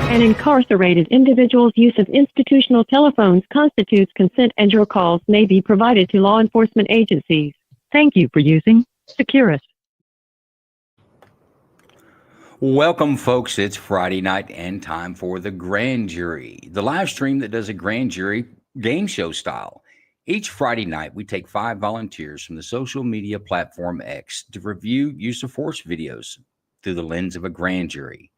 An incarcerated individual's use of institutional telephones constitutes consent, and your calls may be provided to law enforcement agencies. Thank you for using Securus. Welcome, folks. It's Friday night and time for the Grand Jury, the live stream that does a grand jury game show style. Each Friday night, we take 5 volunteers from the social media platform X to review use of force videos through the lens of a grand jury.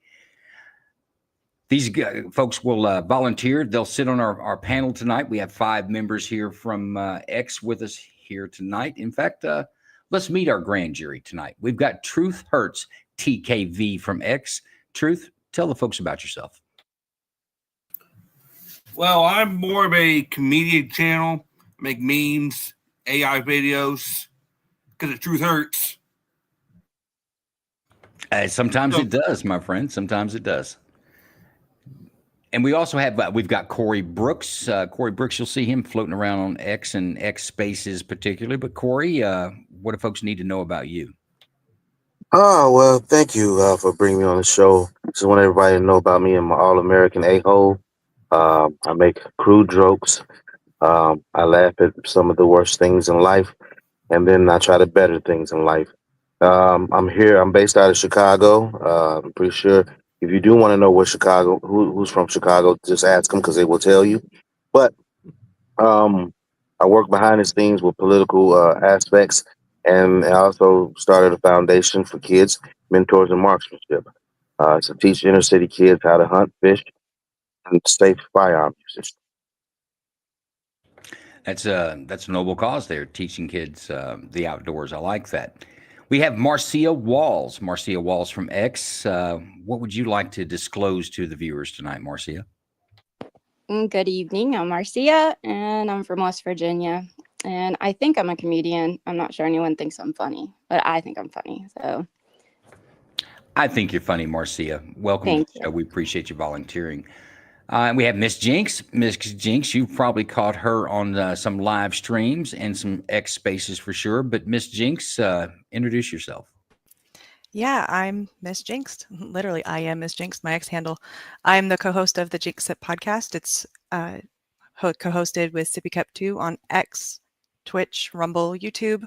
These folks will volunteer. They'll sit on our panel tonight. We have 5 members here from X with us here tonight. In fact, let's meet our grand jury tonight. We've got Truth Hurts, TKV from X. Truth, tell the folks about yourself. Well, I'm more of a comedian channel. I make memes, AI videos, because the truth hurts. Sometimes it does, my friend. Sometimes it does. And we also have, we've got Corey Brooks. Corey Brooks, you'll see him floating around on X and X Spaces particularly. But Corey, what do folks need to know about you? Oh, well, thank you for bringing me on the show. Just want everybody to know about me. I'm an all-American a-hole. I make crude jokes. I laugh at some of the worst things in life, and then I try to better things in life. I'm here. I'm based out of Chicago. I'm pretty sure if you do want to know where Chicago, who's from Chicago, just ask them because they will tell you. But I work behind the scenes with political aspects. And I also started a foundation for kids, mentors, and marksmanship to teach inner city kids how to hunt, fish, and safe firearm usage. That's a noble cause there, teaching kids the outdoors. I like that. We have Marcia Walls. Marcia Walls from X. What would you like to disclose to the viewers tonight, Marcia? Good evening. I'm Marcia, and I'm from West Virginia. And I think I'm a comedian. I'm not sure anyone thinks I'm funny, but I think I'm funny. So I think you're funny, Marcia. Welcome to the show. We appreciate you volunteering. We have Miss Jinx. Miss Jinx, you've probably caught her on some live streams and some X Spaces for sure. But Miss Jinx, introduce yourself. Yeah, I'm Miss Jinx. Literally, I am Miss Jinx, my X handle. I'm the co-host of the Jinx Sip podcast. It's co-hosted with Sippy Cup 2 on X, Twitch, Rumble, YouTube,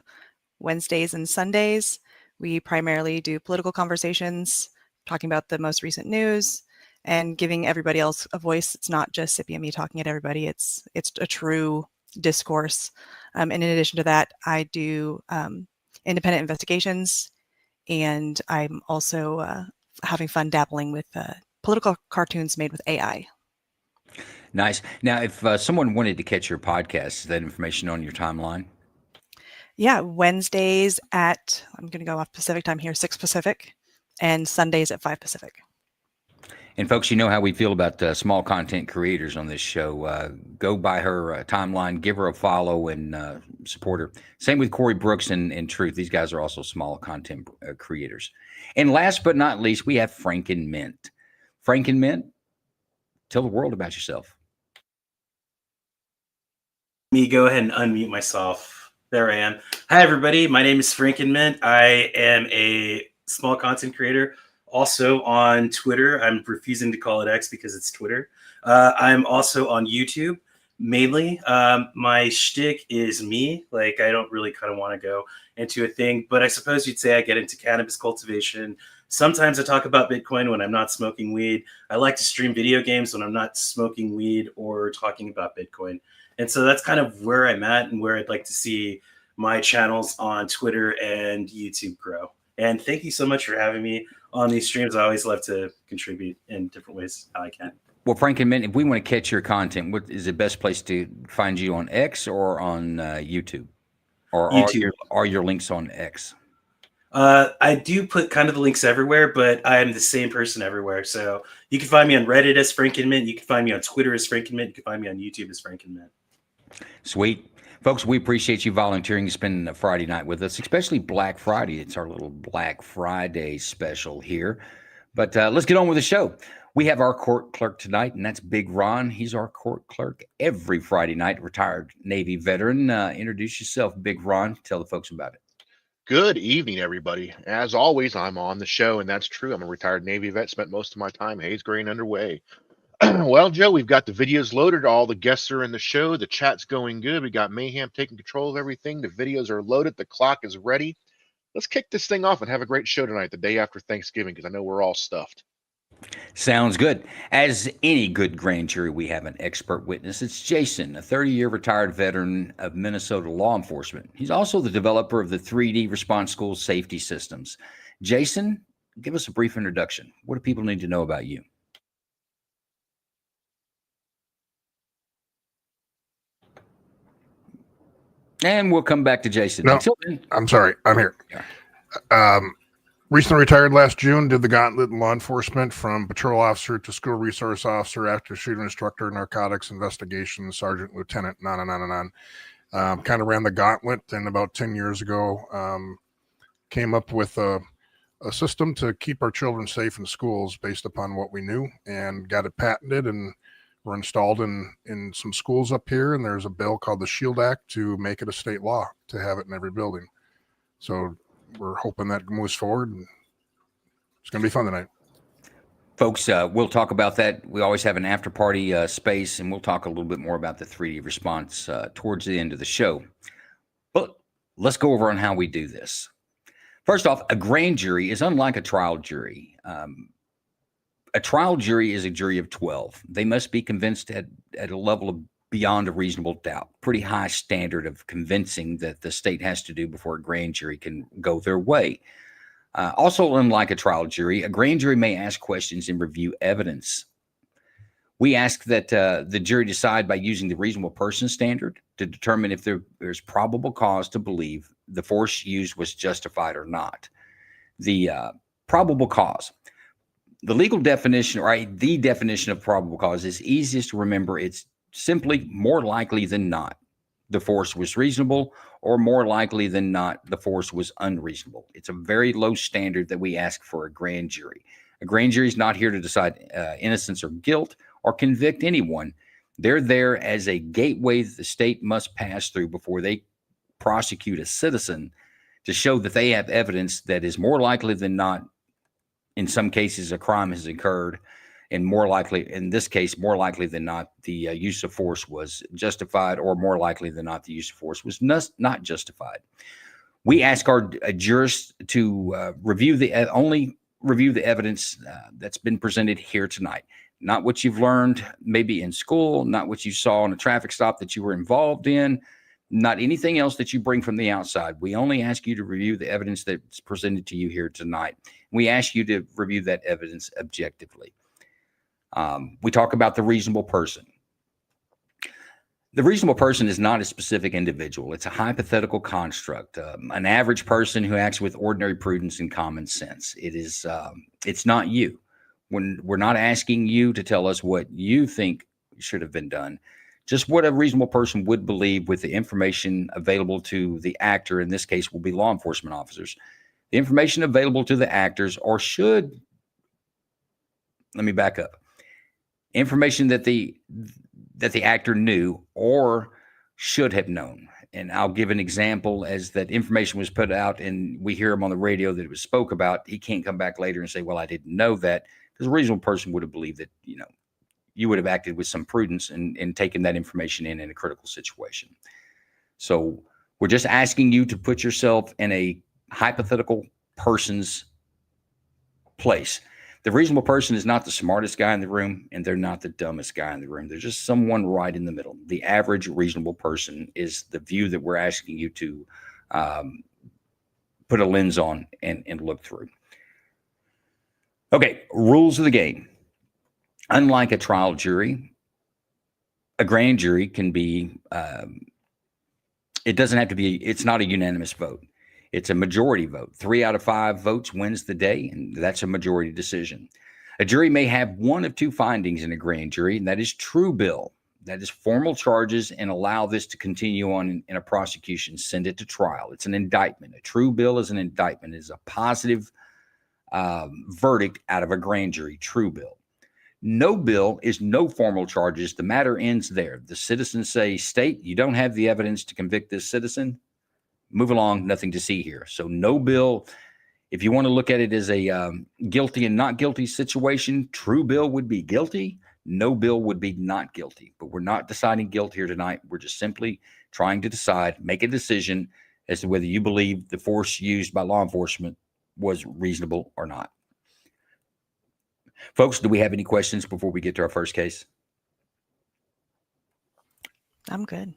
Wednesdays and Sundays. We primarily do political conversations, talking about the most recent news and giving everybody else a voice. It's not just Sippy and me talking at everybody. It's a true discourse. And in addition to that, I do independent investigations, and I'm also having fun dabbling with political cartoons made with AI. Nice. Now, if someone wanted to catch your podcast, is that information on your timeline? Yeah, Wednesdays at, I'm going to go off Pacific time here, 6 Pacific, and Sundays at 5 Pacific. And folks, you know how we feel about small content creators on this show. Go by her timeline, give her a follow, and support her. Same with Corey Brooks and Truth. These guys are also small content creators. And last but not least, we have Franken Mint. Franken Mint, tell the world about yourself. Me go ahead and unmute myself. There I am. Hi, everybody. My name is Franken Mint. I am a small content creator. Also on Twitter. I'm refusing to call it X because it's Twitter. I'm also on YouTube. Mainly, my shtick is me. Like, I don't really kind of want to go into a thing, but I suppose you'd say I get into cannabis cultivation. Sometimes I talk about Bitcoin when I'm not smoking weed. I like to stream video games when I'm not smoking weed or talking about Bitcoin. And so that's kind of where I'm at and where I'd like to see my channels on Twitter and YouTube grow. And thank you so much for having me on these streams. I always love to contribute in different ways how I can. Well, Franken Mint, if we want to catch your content, what is the best place to find you, on X or on YouTube? Or YouTube. Are your links on X? I do put kind of the links everywhere, but I am the same person everywhere. So you can find me on Reddit as Franken Mint. You can find me on Twitter as Franken Mint. You can find me on YouTube as Franken Mint. Sweet. Folks, we appreciate you volunteering to spend a Friday night with us, especially Black Friday. It's our little Black Friday special here. But let's get on with the show. We have our court clerk tonight, and that's Big Ron. He's our court clerk every Friday night, retired Navy veteran. Introduce yourself, Big Ron. Tell the folks about it. Good evening, everybody. As always, I'm on the show, and that's true. I'm a retired Navy vet, spent most of my time haze graying underway. Well, Joe, we've got the videos loaded. All the guests are in the show. The chat's going good. We got Mayhem taking control of everything. The videos are loaded. The clock is ready. Let's kick this thing off and have a great show tonight, the day after Thanksgiving, because I know we're all stuffed. Sounds good. As any good grand jury, we have an expert witness. It's Jason, a 30-year retired veteran of Minnesota law enforcement. He's also the developer of the 3D Response School safety systems. Jason, give us a brief introduction. What do people need to know about you? And we'll come back to Jason. No, Until then, I'm sorry. I'm here. Recently retired last June, did the gauntlet in law enforcement from patrol officer to school resource officer, active shooter instructor, narcotics investigation, sergeant, lieutenant, on. Kind of ran the gauntlet, and about 10 years ago, came up with a system to keep our children safe in schools based upon what we knew, and got it patented, and were installed in some schools up here. And there's a bill called the SHIELD Act to make it a state law to have it in every building. So we're hoping that moves forward, and it's going to be fun tonight. folks, we'll talk about that. We always have an after party space, and we'll talk a little bit more about the 3D response towards the end of the show. But let's go over on how we do this. First off, a grand jury is unlike a trial jury. A trial jury is a jury of 12. They must be convinced at a level of beyond a reasonable doubt, pretty high standard of convincing that the state has to do before a grand jury can go their way. Also, unlike a trial jury, a grand jury may ask questions and review evidence. We ask that the jury decide by using the reasonable person standard to determine if there's probable cause to believe the force used was justified or not. The probable cause. The legal definition, or the definition of probable cause, is easiest to remember. It's simply more likely than not the force was reasonable, or more likely than not the force was unreasonable. It's a very low standard that we ask for a grand jury. A grand jury is not here to decide innocence or guilt or convict anyone. They're there as a gateway that the state must pass through before they prosecute a citizen, to show that they have evidence that is more likely than not, in some cases, a crime has occurred, and more likely, in this case, more likely than not, the use of force was justified, or more likely than not, the use of force was not justified. We ask our jurists to only review the evidence that's been presented here tonight, not what you've learned maybe in school, not what you saw on a traffic stop that you were involved in, not anything else that you bring from the outside. We only ask you to review the evidence that's presented to you here tonight. We ask you to review that evidence objectively. We talk about the reasonable person. The reasonable person is not a specific individual. It's a hypothetical construct, an average person who acts with ordinary prudence and common sense. It's not you. When we're not asking you to tell us what you think should have been done, just what a reasonable person would believe with the information available to the actor. In this case, will be law enforcement officers. The information available to the actors, or should, let me back up. Information that the actor knew or should have known. And I'll give an example. As that information was put out and we hear him on the radio that it was spoke about, he can't come back later and say, well, I didn't know that, because a reasonable person would have believed that, you would have acted with some prudence and taken that information in a critical situation. So we're just asking you to put yourself in a hypothetical person's place. The reasonable person is not the smartest guy in the room, and they're not the dumbest guy in the room. They're just someone right in the middle. The average reasonable person is the view that we're asking you to put a lens on and look through. Okay, rules of the game. Unlike a trial jury, a grand jury can be, it doesn't have to be, it's not a unanimous vote. It's a majority vote. 3 out of 5 votes wins the day, and that's a majority decision. A jury may have one of two findings in a grand jury, and that is true bill. That is formal charges, and allow this to continue on in a prosecution. Send it to trial. It's an indictment. A true bill is an indictment. It is a positive verdict out of a grand jury, true bill. No bill is no formal charges. The matter ends there. The citizens say, state, you don't have the evidence to convict this citizen. Move along. Nothing to see here. So no bill. If you want to look at it as a guilty and not guilty situation, true bill would be guilty. No bill would be not guilty. But we're not deciding guilt here tonight. We're just simply trying to decide, make a decision as to whether you believe the force used by law enforcement was reasonable or not. Folks, do we have any questions before we get to our first case? I'm good.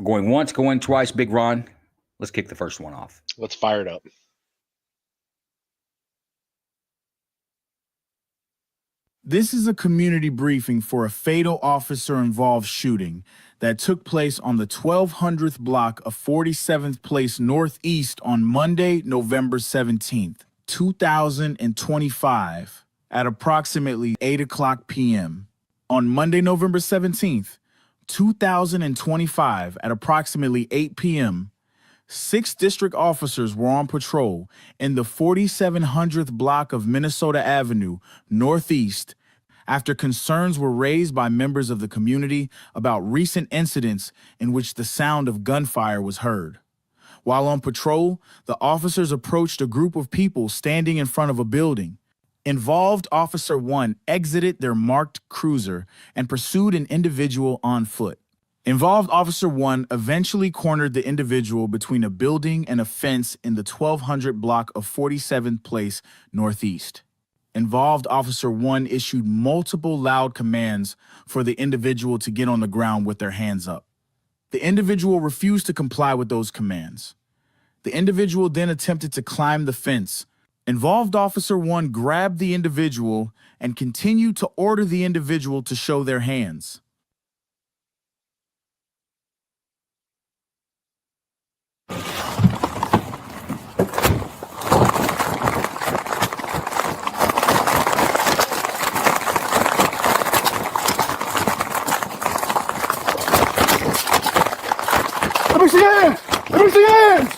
Going once, going twice. Big Ron, let's kick the first one off. Let's fire it up. This is a community briefing for a fatal officer-involved shooting that took place on the 1200th block of 47th Place Northeast on Monday, November 17th, 2025, at approximately 8 o'clock p.m. On Monday, November 17th, 2025, at approximately 8 p.m., 6 district officers were on patrol in the 4700th block of Minnesota Avenue, Northeast, after concerns were raised by members of the community about recent incidents in which the sound of gunfire was heard. While on patrol, the officers approached a group of people standing in front of a building. Involved Officer 1 exited their marked cruiser and pursued an individual on foot. Involved Officer 1 eventually cornered the individual between a building and a fence in the 1200 block of 47th Place Northeast. Involved Officer 1 issued multiple loud commands for the individual to get on the ground with their hands up. The individual refused to comply with those commands. The individual then attempted to climb the fence. Involved Officer 1 grabbed the individual and continued to order the individual to show their hands. Let me see your hands! Let me see your hands!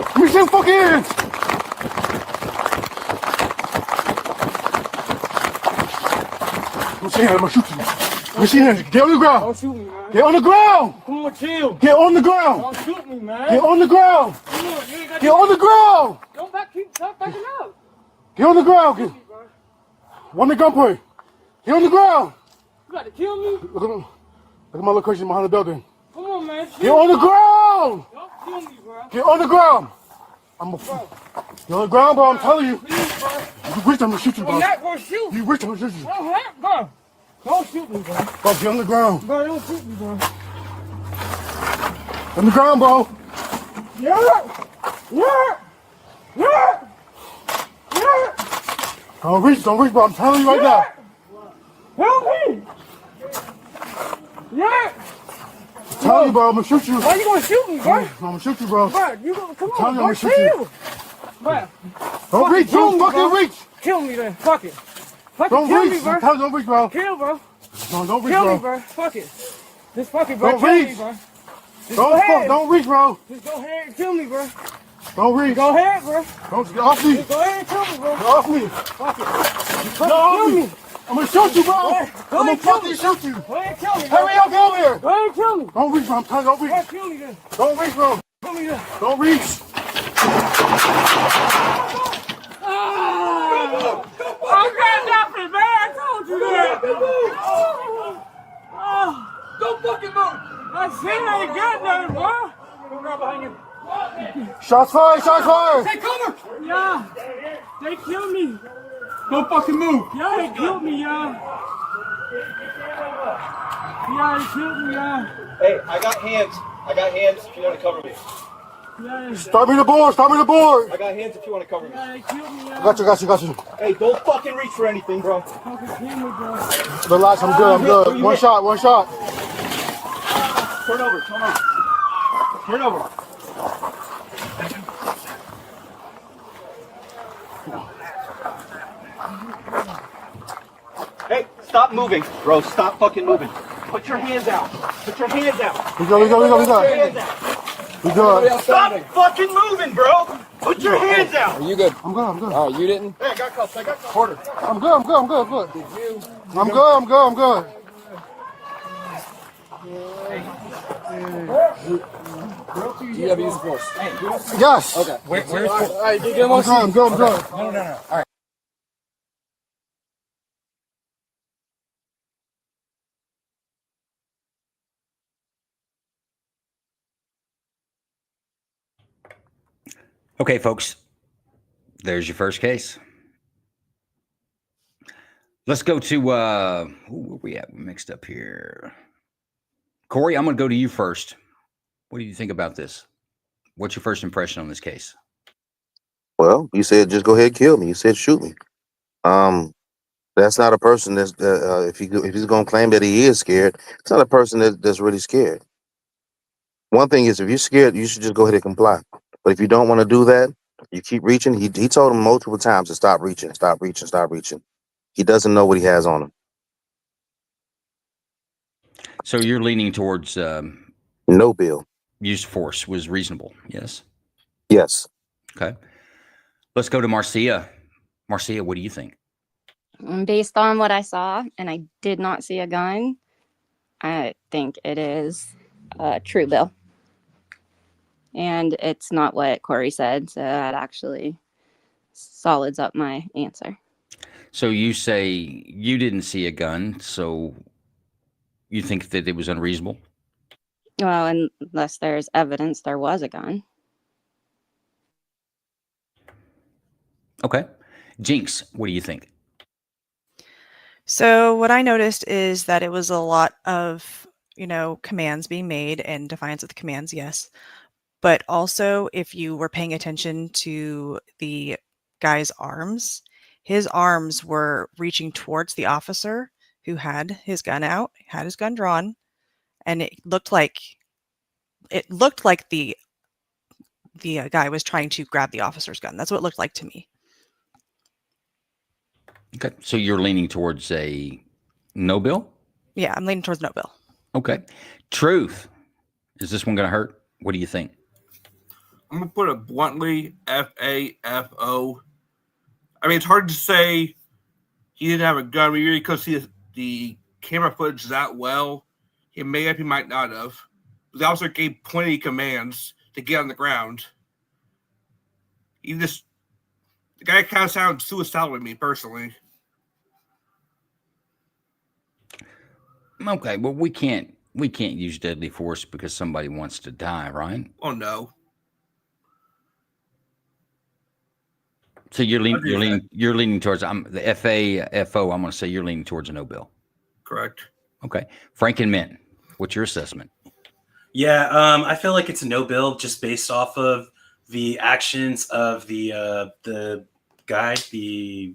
Let me see your fucking hands! Let me see your hands, I'm gonna shoot you. Let me see your hands. Get on the ground. Don't shoot me, man. Get on the ground. Come on, chill. Get on the ground. Don't shoot me, man. Get on the ground. Come on, you ain't got Get on the ground. Don't stop backing up. Get on the ground. Get, Shoot me, bro. one the gunpoint. Get on the ground. You got to kill me? Look at my location behind the building. Come on, man. Get on the ground. Don't kill me, bro. Get on the ground. Get on the ground, bro. I'm telling you. Please, bro. You reach, I'm gonna shoot you, bro. I'm not going to shoot. You reach, I'm gonna shoot you. Don't hurt, bro. Don't shoot me, bro. Bro, get on the ground. Bro, don't shoot me, bro. On the ground, bro. Yeah. Don't reach, bro. I'm telling you right now. Help me. Yeah. I'm telling you, bro. I'm gonna shoot you. Why you going to shoot me, bro? I'm gonna shoot you, bro. Bro, you gonna come Tell on, me bro. I'm gonna shoot you. Chill. Bro, Don't reach, kill don't me, fucking bro. reach. Kill me then. Fuck it. Fucking Don't kill reach. me, bro. I'm telling you, don't reach, bro. Kill, bro. No, don't reach, Kill me, bro. bro. Fuck it. Just fuck it, bro. Don't Kill me, reach. bro. Just go ahead. Don't reach, bro. Just go ahead and kill me, bro. Don't reach. Go ahead, bro. Don't get off me. Just go ahead and kill me, bro. Get off me. Fuck it. Just Get fucking off kill me. me. I'm gonna shoot you, bro. Go ahead. Go I'm ahead gonna and kill fucking me. shoot you. Go ahead and kill me, bro. Hurry up, get over here. Go ahead and kill me. Don't reach, bro. I'm telling you, don't Go ahead reach. and kill me then. Don't reach, bro. Kill me then. Don't reach. I got nothing, man. I told you that. Don't fucking move. I said I ain't got nothing, bro. Shots fired, shots fired. Take cover. Yeah. They killed me. Don't fucking move. Yeah, they killed me, yeah. Yeah, they killed me, yeah. Hey, I got hands if you want to cover me. Yeah, Start me the board, start me the board. I got hands if you want to cover me. yeah, they killed me, yeah. Got you. Hey, don't fucking reach for anything, bro. Fucking kill me, bro. Relax, I'm good. One shot. Turn over. Stop moving, bro. Stop fucking moving. Put your hands out. Put your hands out. We good. We good. Stop fucking moving, bro. Put your hands out. Are you good? I'm good. All right, you didn't? Hey, I got cuffs. Porter. I'm good. Did you? I'm good. Do you have use of force? Yes. Okay. Where's force? All right, I'm good. No. All right. Okay, folks, there's your first case. Let's go to where we at? We're mixed up here. Corey, I'm going to go to you first. What do you think about this? What's your first impression on this case? Well, you said just go ahead and kill me. You said shoot me. That's not a person that's if he's going to claim that he is scared, it's not a person that's really scared. One thing is, if you're scared, you should just go ahead and comply. But if you don't want to do that, you keep reaching. He told him multiple times to stop reaching. He doesn't know what he has on him. So you're leaning towards no bill. Use of force was reasonable. Yes. Yes. Okay. Let's go to Marcia. Marcia, what do you think? Based on what I saw, and I did not see a gun, I think it is a true bill. And it's not what Corey said, so that actually solids up my answer. So you say you didn't see a gun, so you think that it was unreasonable? Well, unless there's evidence there was a gun. Okay. Jinx, what do you think? So what I noticed is that it was a lot of, commands being made and defiance of the commands, yes. But also, if you were paying attention to the guy's arms, his arms were reaching towards the officer who had his gun out, had his gun drawn, and it looked like the guy was trying to grab the officer's gun. That's what it looked like to me. Okay. So you're leaning towards a no bill? Yeah, I'm leaning towards no bill. Okay. Truth. Is this one going to hurt? What do you think? I'm going to put it bluntly, FAFO. I mean, it's hard to say he didn't have a gun. We really couldn't see the camera footage that well. He may have, he might not have. But the officer gave plenty of commands to get on the ground. The guy kind of sounded suicidal to me, personally. Okay, well, we can't use deadly force because somebody wants to die, right? Oh, no. So you're leaning towards the FAFO. I'm going to say you're leaning towards a no bill. Correct. Okay, Frank and Mint, what's your assessment? Yeah, I feel like it's a no bill just based off of the actions of the guy, the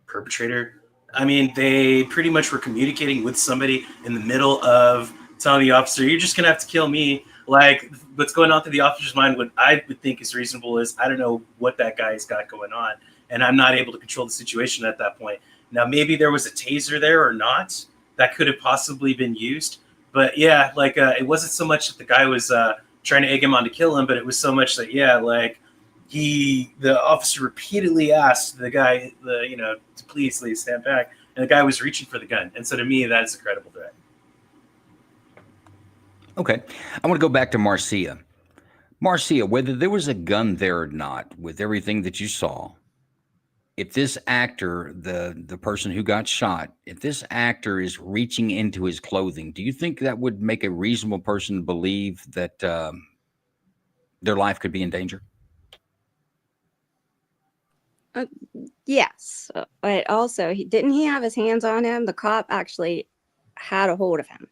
perpetrator. I mean, they pretty much were communicating with somebody in the middle of telling the officer, "You're just gonna have to kill me." Like, what's going on through the officer's mind, what I would think is reasonable is, I don't know what that guy's got going on, and I'm not able to control the situation at that point. Now, maybe there was a taser there or not that could have possibly been used. But yeah, like, it wasn't so much that the guy was trying to egg him on to kill him, but it was so much that, yeah, like, the officer repeatedly asked the guy, to please stand back, and the guy was reaching for the gun. And so to me, that is a credible threat. Okay, I want to go back to Marcia. Marcia, whether there was a gun there or not, with everything that you saw, if this actor, the person who got shot, if this actor is reaching into his clothing, do you think that would make a reasonable person believe that their life could be in danger? Yes, but also, didn't he have his hands on him? The cop actually had a hold of him.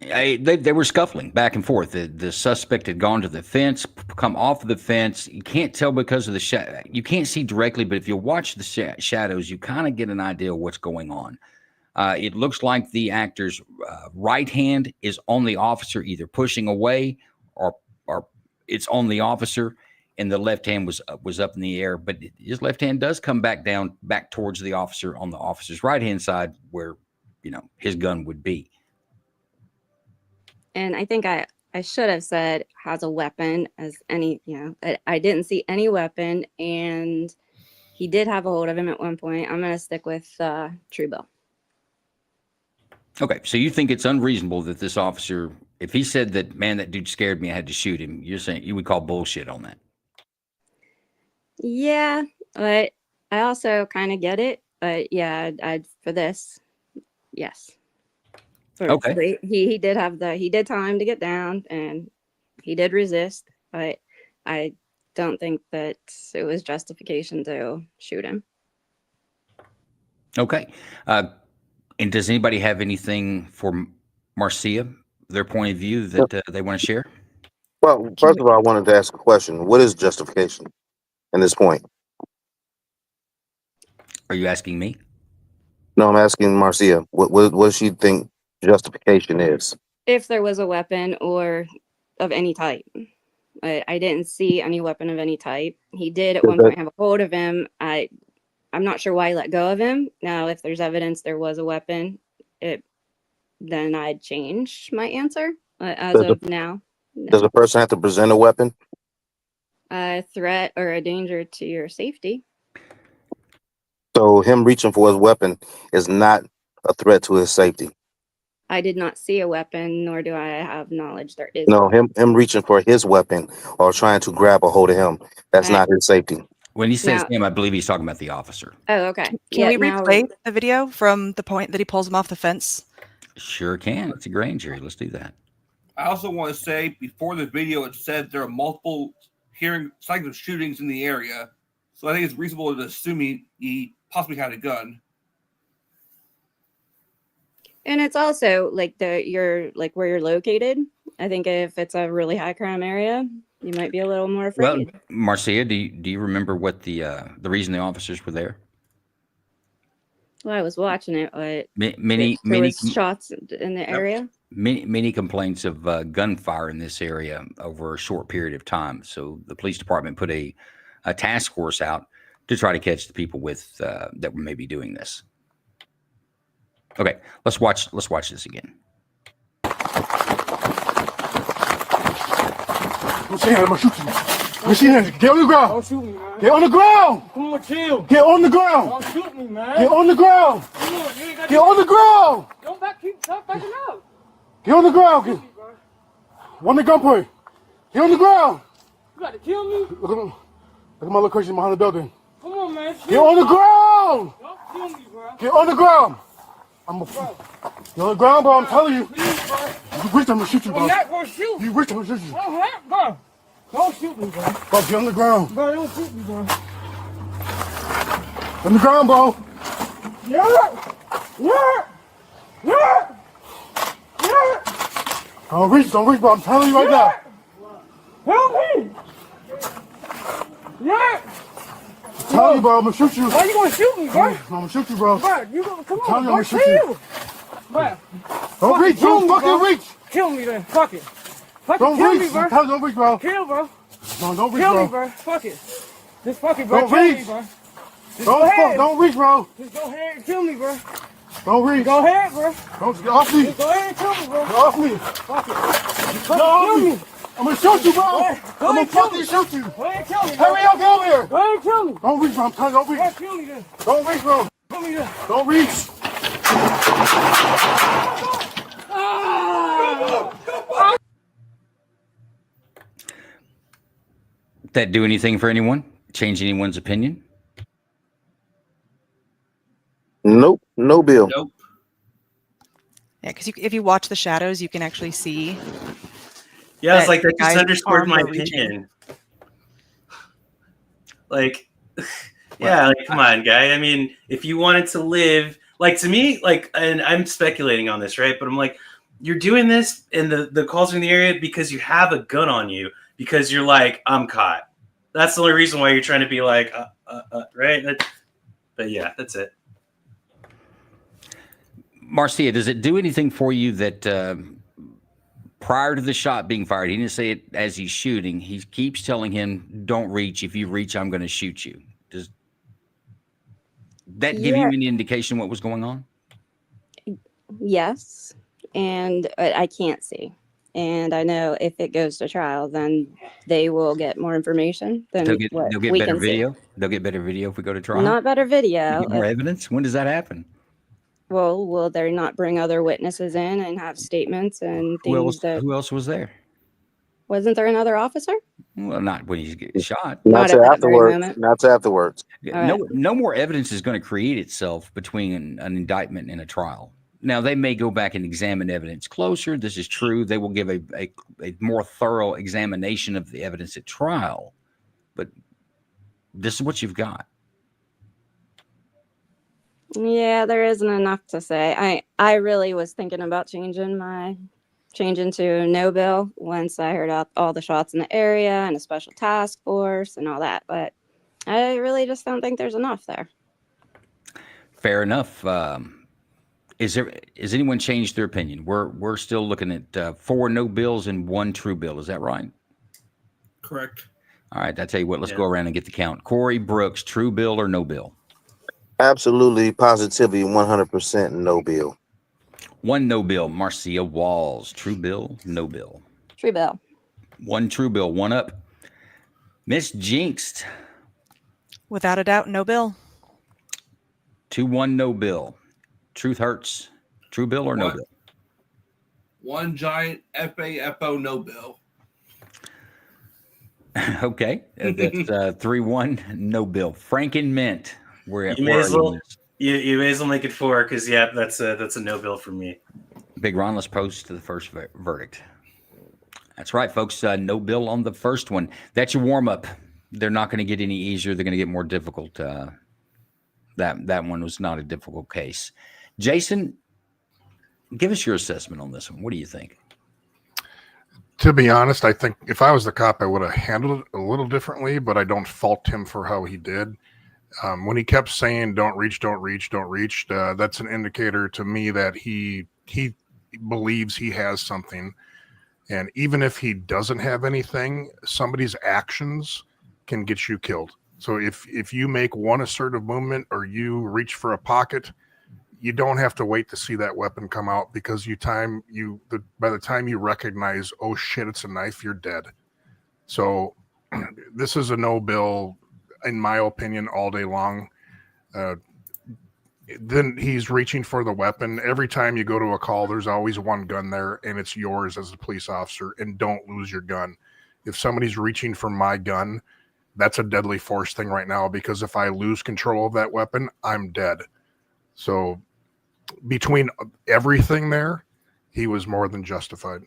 They were scuffling back and forth. The suspect had gone to the fence, come off of the fence. You can't tell because of the shadow. You can't see directly, but if you watch the shadows, you kind of get an idea of what's going on. It looks like the actor's right hand is on the officer, either pushing away or it's on the officer, and the left hand was up in the air. But his left hand does come back down, back towards the officer on the officer's right hand side, where his gun would be. And I think I should have said has a weapon as any, I didn't see any weapon, and he did have a hold of him at one point. I'm going to stick with Truebill. Okay, so you think it's unreasonable that this officer, if he said that, man, that dude scared me, I had to shoot him, you're saying you would call bullshit on that? Yeah, but I also kind of get it. But yeah, I'd for this, yes. Okay. He did have he did time to get down, and he did resist, but I don't think that it was justification to shoot him. Okay. And does anybody have anything for Marcia, their point of view that they want to share? Well, first of all, I wanted to ask a question. What is justification in this point? Are you asking me? No, I'm asking Marcia. What does she think justification is? If there was a weapon or of any type. I didn't see any weapon of any type. He did at one point have a hold of him. I'm not sure why he let go of him. Now, if there's evidence there was a weapon, then I'd change my answer. As of now, no. Does the person have to present a weapon? A threat or a danger to your safety. So him reaching for his weapon is not a threat to his safety. I did not see a weapon, nor do I have knowledge there is. No, him reaching for his weapon or trying to grab a hold of him, that's not his safety. When he says him, I believe he's talking about the officer. Oh, okay. Can we replay the video from the point that he pulls him off the fence? Sure can. It's a grand jury. Let's do that. I also want to say, before the video, it said there are multiple signs of shootings in the area. So I think it's reasonable to assume he possibly had a gun. And it's also like where you're located. I think if it's a really high crime area, you might be a little more afraid. Well, Marcia, do you remember what the reason the officers were there? Well, I was watching it, but many shots in the area. Many complaints of gunfire in this area over a short period of time. So the police department put a task force out to try to catch the people with that were maybe doing this. Okay, let's watch this again. I'm saying I'm gonna shoot you. Let me see hands. Get on the ground. Don't shoot me, man. Get on the ground. Come on, chill. Get on the ground. Don't shoot me, man. Get on the ground. Come on, you ain't got Get on the ground. Don't stop backing up. Get on the ground. Get. One the gunpoint. Get on the ground. You got to kill me. Look at my location behind the building. Come on, man. Get on the ground. Don't kill me, bro. Get on the ground. Get on the ground, bro. I'm telling you. Please, bro. You reach, I'm gonna shoot you, bro. I'm not gonna shoot. You reach, I'm gonna shoot you. Bro. Don't shoot me, bro. Bro, get on the ground. Bro, don't shoot me, bro. On the ground, bro. Yeah. Don't reach, bro. I'm telling you right now. Help me. Yeah. I'm telling you, bro. I'm gonna shoot you. Why you gonna shoot me, bro? I'm gonna shoot you, bro. Bro, you gonna come I'm on, telling you, bro. I'm gonna shoot you. Bro. Don't reach, don't fucking reach. Kill me then. Fuck it. Don't kill reach. me, bro. I'm telling you, don't reach, bro. Kill, bro. No, don't reach, Kill bro. me, bro. Fuck it. Just fuck it, bro. Don't Kill reach. me, bro. Just go ahead. Don't reach, bro. Just go ahead and kill me, bro. Don't reach. Go ahead, bro. Don't get off me. Just go ahead and kill me, bro. Get off me. Fuck it. Just Get off me. I'm gonna shoot you, bro. I'm gonna fucking shoot you. Go ahead and kill me, bro. Hurry up, get over here. Go ahead and kill me. Don't reach, bro. I'm telling you, don't reach. Kill me then. Don't reach, bro. Kill me then. Don't reach. That do anything for anyone? Change anyone's opinion? Nope, no bill. Nope. Yeah, because if you watch the shadows, you can actually see. Yeah, it's like the that just guy's underscored arms my are reaching. opinion. Like, yeah, like, come on, guy. I mean, if you wanted to live, like, to me, like, and I'm speculating on this, right? But I'm like, you're doing this in the calls in the area because you have a gun on you, because you're like, I'm caught. That's the only reason why you're trying to be like, right? But yeah, that's it. Marcia, does it do anything for you that prior to the shot being fired, he didn't say it as he's shooting, he keeps telling him, don't reach. If you reach, I'm going to shoot you. Does that give you any indication what was going on? Yes, and I can't see. And I know if it goes to trial, then they will get more information than what They'll get we better can see. video. They'll get better video if we go to trial. Not better They video. get more evidence. When does that happen? Well, will they not bring other witnesses in and have statements and things that? Who else was there? Wasn't there another officer? Well, not when he's getting shot. Not at that very afterwards. moment. Not afterwards. No more evidence is going to create itself between an indictment and a trial. Now, they may go back and examine evidence closer. This is true. They will give a more thorough examination of the evidence at trial. But this is what you've got. Yeah, there isn't enough to say. I really was thinking about changing to no bill once I heard all the shots in the area and a special task force and all that. But I really just don't think there's enough there. Fair enough. Has anyone changed their opinion? We're still looking at 4 no bills and 1 true bill. Is that right? Correct. All right. I tell you what. Let's go around and get the count. Corey Brooks, true bill or no bill? Absolutely, positively, 100% no bill. 1 no bill. Marcia Walls, true bill, no bill. True bill. 1 true bill, 1 up. Miss Jinxed. Without a doubt, no bill. 2-1 no bill. Truth hurts. True bill or no bill? 1 giant FAFO no bill. Okay. That's 3-1 no bill. Franken Mint. You may as well make it 4 because that's a no bill for me. Big Ron, let's post to the first verdict. That's right, folks. No bill on the first one. That's your warm up. They're not going to get any easier. They're going to get more difficult. That one was not a difficult case. Jason, give us your assessment on this one. What do you think? To be honest, I think if I was the cop, I would have handled it a little differently, but I don't fault him for how he did. When he kept saying, don't reach, that's an indicator to me that he believes he has something. And even if he doesn't have anything, somebody's actions can get you killed. So if you make one assertive movement or you reach for a pocket, you don't have to wait to see that weapon come out, because by the time you recognize, oh shit, it's a knife, you're dead. So this is a no bill, in my opinion, all day long. Then he's reaching for the weapon. Every time you go to a call, there's always one gun there, and it's yours as a police officer, and don't lose your gun. If somebody's reaching for my gun, that's a deadly force thing right now, because if I lose control of that weapon, I'm dead. So between everything there, he was more than justified.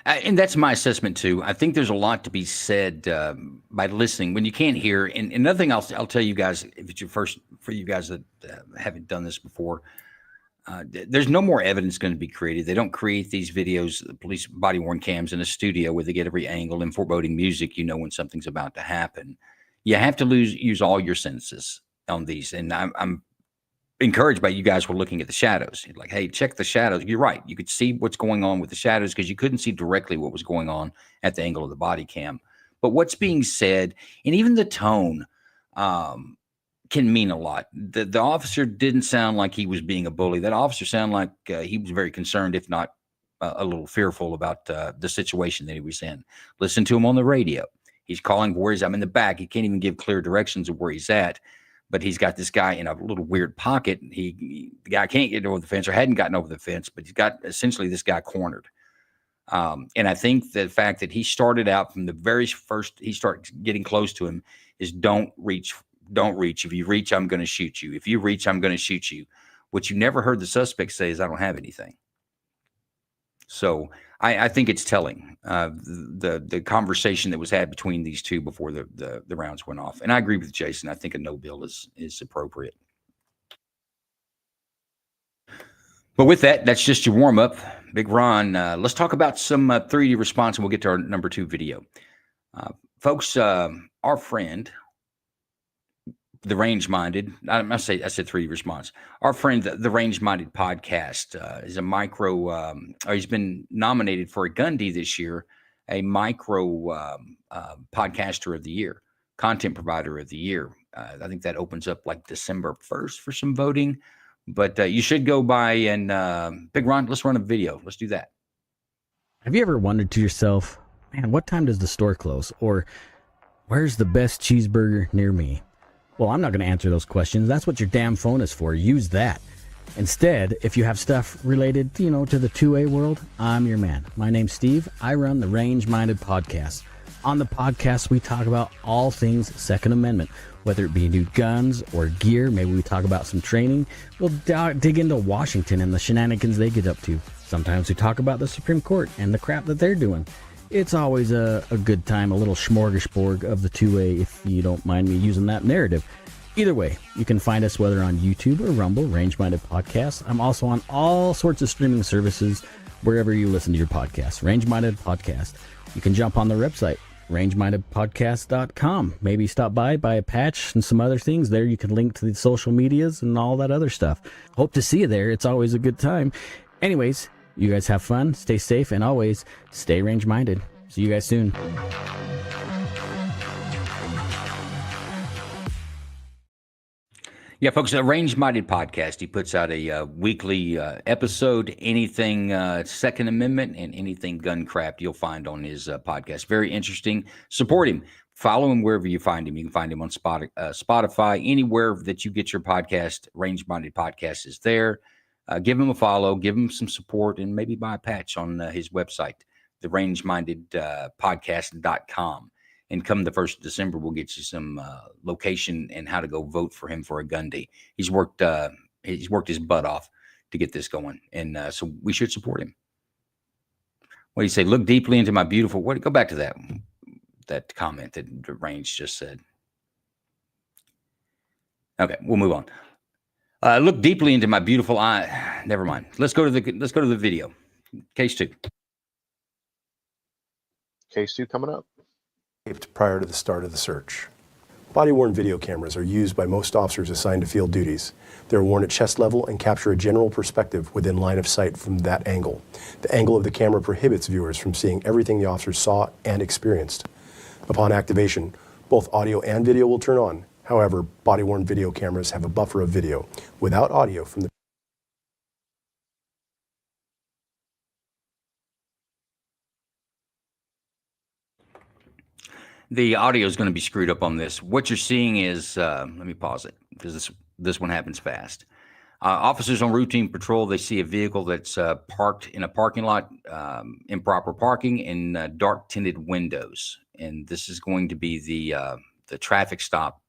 And that's my assessment too. I think there's a lot to be said by listening when you can't hear. And another thing I'll tell you guys, if it's your first, for you guys that haven't done this before, there's no more evidence going to be created. They don't create these videos, the police body worn cams in a studio where they get every angle and foreboding music. You know when something's about to happen. You have to use all your senses on these. And I'm encouraged by you guys were looking at the shadows. You're like, hey, check the shadows. You're right. You could see what's going on with the shadows because you couldn't see directly what was going on at the angle of the body cam. But what's being said, and even the tone, can mean a lot. The officer didn't sound like he was being a bully. That officer sounded like he was very concerned, if not a little fearful about the situation that he was in. Listen to him on the radio. He's calling where he's. I'm in the back. He can't even give clear directions of where he's at. But he's got this guy in a little weird pocket. The guy can't get over the fence or hadn't gotten over the fence, but he's got essentially this guy cornered. And I think the fact that he started out from the very first, he started getting close to him, is don't reach. Don't reach. If you reach, I'm going to shoot you. If you reach, I'm going to shoot you. What you never heard the suspect say is, I don't have anything. So I think it's telling the conversation that was had between these two before the rounds went off. And I agree with Jason. I think a no bill is appropriate. But with that, that's just your warm up. Big Ron, let's talk about some 3D response, and we'll get to our number 2 video. Folks, our friend, the Range Minded, I said 3D response. Our friend, the Range Minded podcast, is a micro, he's been nominated for a Gundy this year, a micro podcaster of the year, content provider of the year. I think that opens up like December 1st for some voting. But you should go by and Big Ron, let's run a video. Let's do that. Have you ever wondered to yourself, man, what time does the store close? Or where's the best cheeseburger near me? Well, I'm not going to answer those questions. That's what your damn phone is for. Use that. Instead, if you have stuff related, to the 2A world, I'm your man. My name's Steve. I run the Range Minded Podcast. On the podcast, we talk about all things Second Amendment, whether it be new guns or gear. Maybe we talk about some training. We'll dig into Washington and the shenanigans they get up to. Sometimes we talk about the Supreme Court and the crap that they're doing. It's always a good time, a little smorgasbord of the 2A, if you don't mind me using that narrative. Either way, you can find us whether on YouTube or Rumble, Range Minded Podcast. I'm also on all sorts of streaming services, wherever you listen to your podcast, Range Minded Podcast. You can jump on the website, rangemindedpodcast.com. Maybe stop by, buy a patch and some other things. There you can link to the social medias and all that other stuff. Hope to see you there. It's always a good time. Anyways, you guys have fun, stay safe, and always stay range minded. See you guys soon. Yeah, folks, a Range Minded Podcast. He puts out a weekly episode, anything Second Amendment and anything gun crap you'll find on his podcast. Very interesting. Support him. Follow him wherever you find him. You can find him on Spotify, anywhere that you get your podcast. Range Minded Podcast is there. Give him a follow, give him some support, and maybe buy a patch on his website, the rangemindedpodcast.com. And come the 1st of December, we'll get you some location and how to go vote for him for a gun day. He's worked his butt off to get this going, and so we should support him. What do you say? Look deeply into my beautiful. Go back to that comment that Range just said. Okay, we'll move on. Look deeply into my beautiful eye. Never mind. Let's go to the video. Case 2. Case 2 coming up. Prior to the start of the search. Body-worn video cameras are used by most officers assigned to field duties. They're worn at chest level and capture a general perspective within line of sight from that angle. The angle of the camera prohibits viewers from seeing everything the officers saw and experienced. Upon activation, both audio and video will turn on. However, body-worn video cameras have a buffer of video without audio from the The audio is going to be screwed up on this. What you're seeing is, let me pause it because this one happens fast. Officers on routine patrol, they see a vehicle that's parked in a parking lot, improper parking, and dark tinted windows. And this is going to be the traffic stop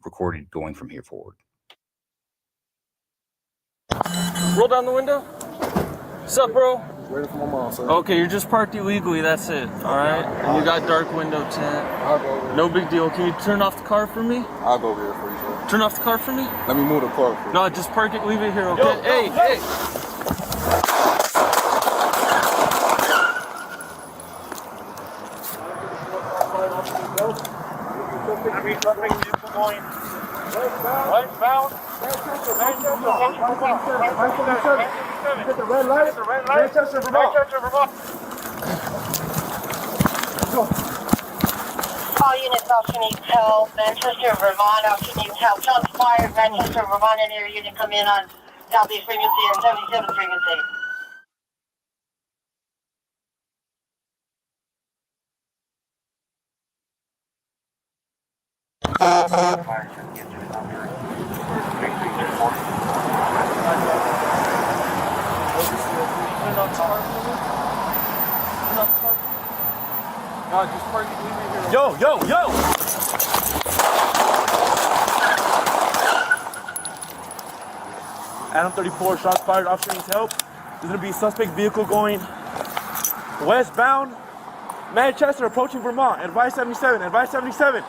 recorded going from here forward. Roll down the window. What's up, bro? Waiting for my mom, sir. Okay, you're just parked illegally. That's it. All right. And you got dark window tint. I'll go over. No big deal. Can you turn off the car for me? I'll go over here for you, sir. Turn off the car for me. Let me move the car for you. No, just park it. Leave it here. Okay. Hey. Westbound. Hit the red light. Manchester, Vermont. All units, officer needs help. Manchester, Vermont, officer needs help. Shots fired. Manchester, Vermont, an air unit come in on southeast frequency and 77 frequency. No, just park it. Leave it here. Yo! Adam 34, shots fired, officer needs help. There's gonna be a suspect vehicle going westbound, Manchester, approaching Vermont, advice 77, advice 77.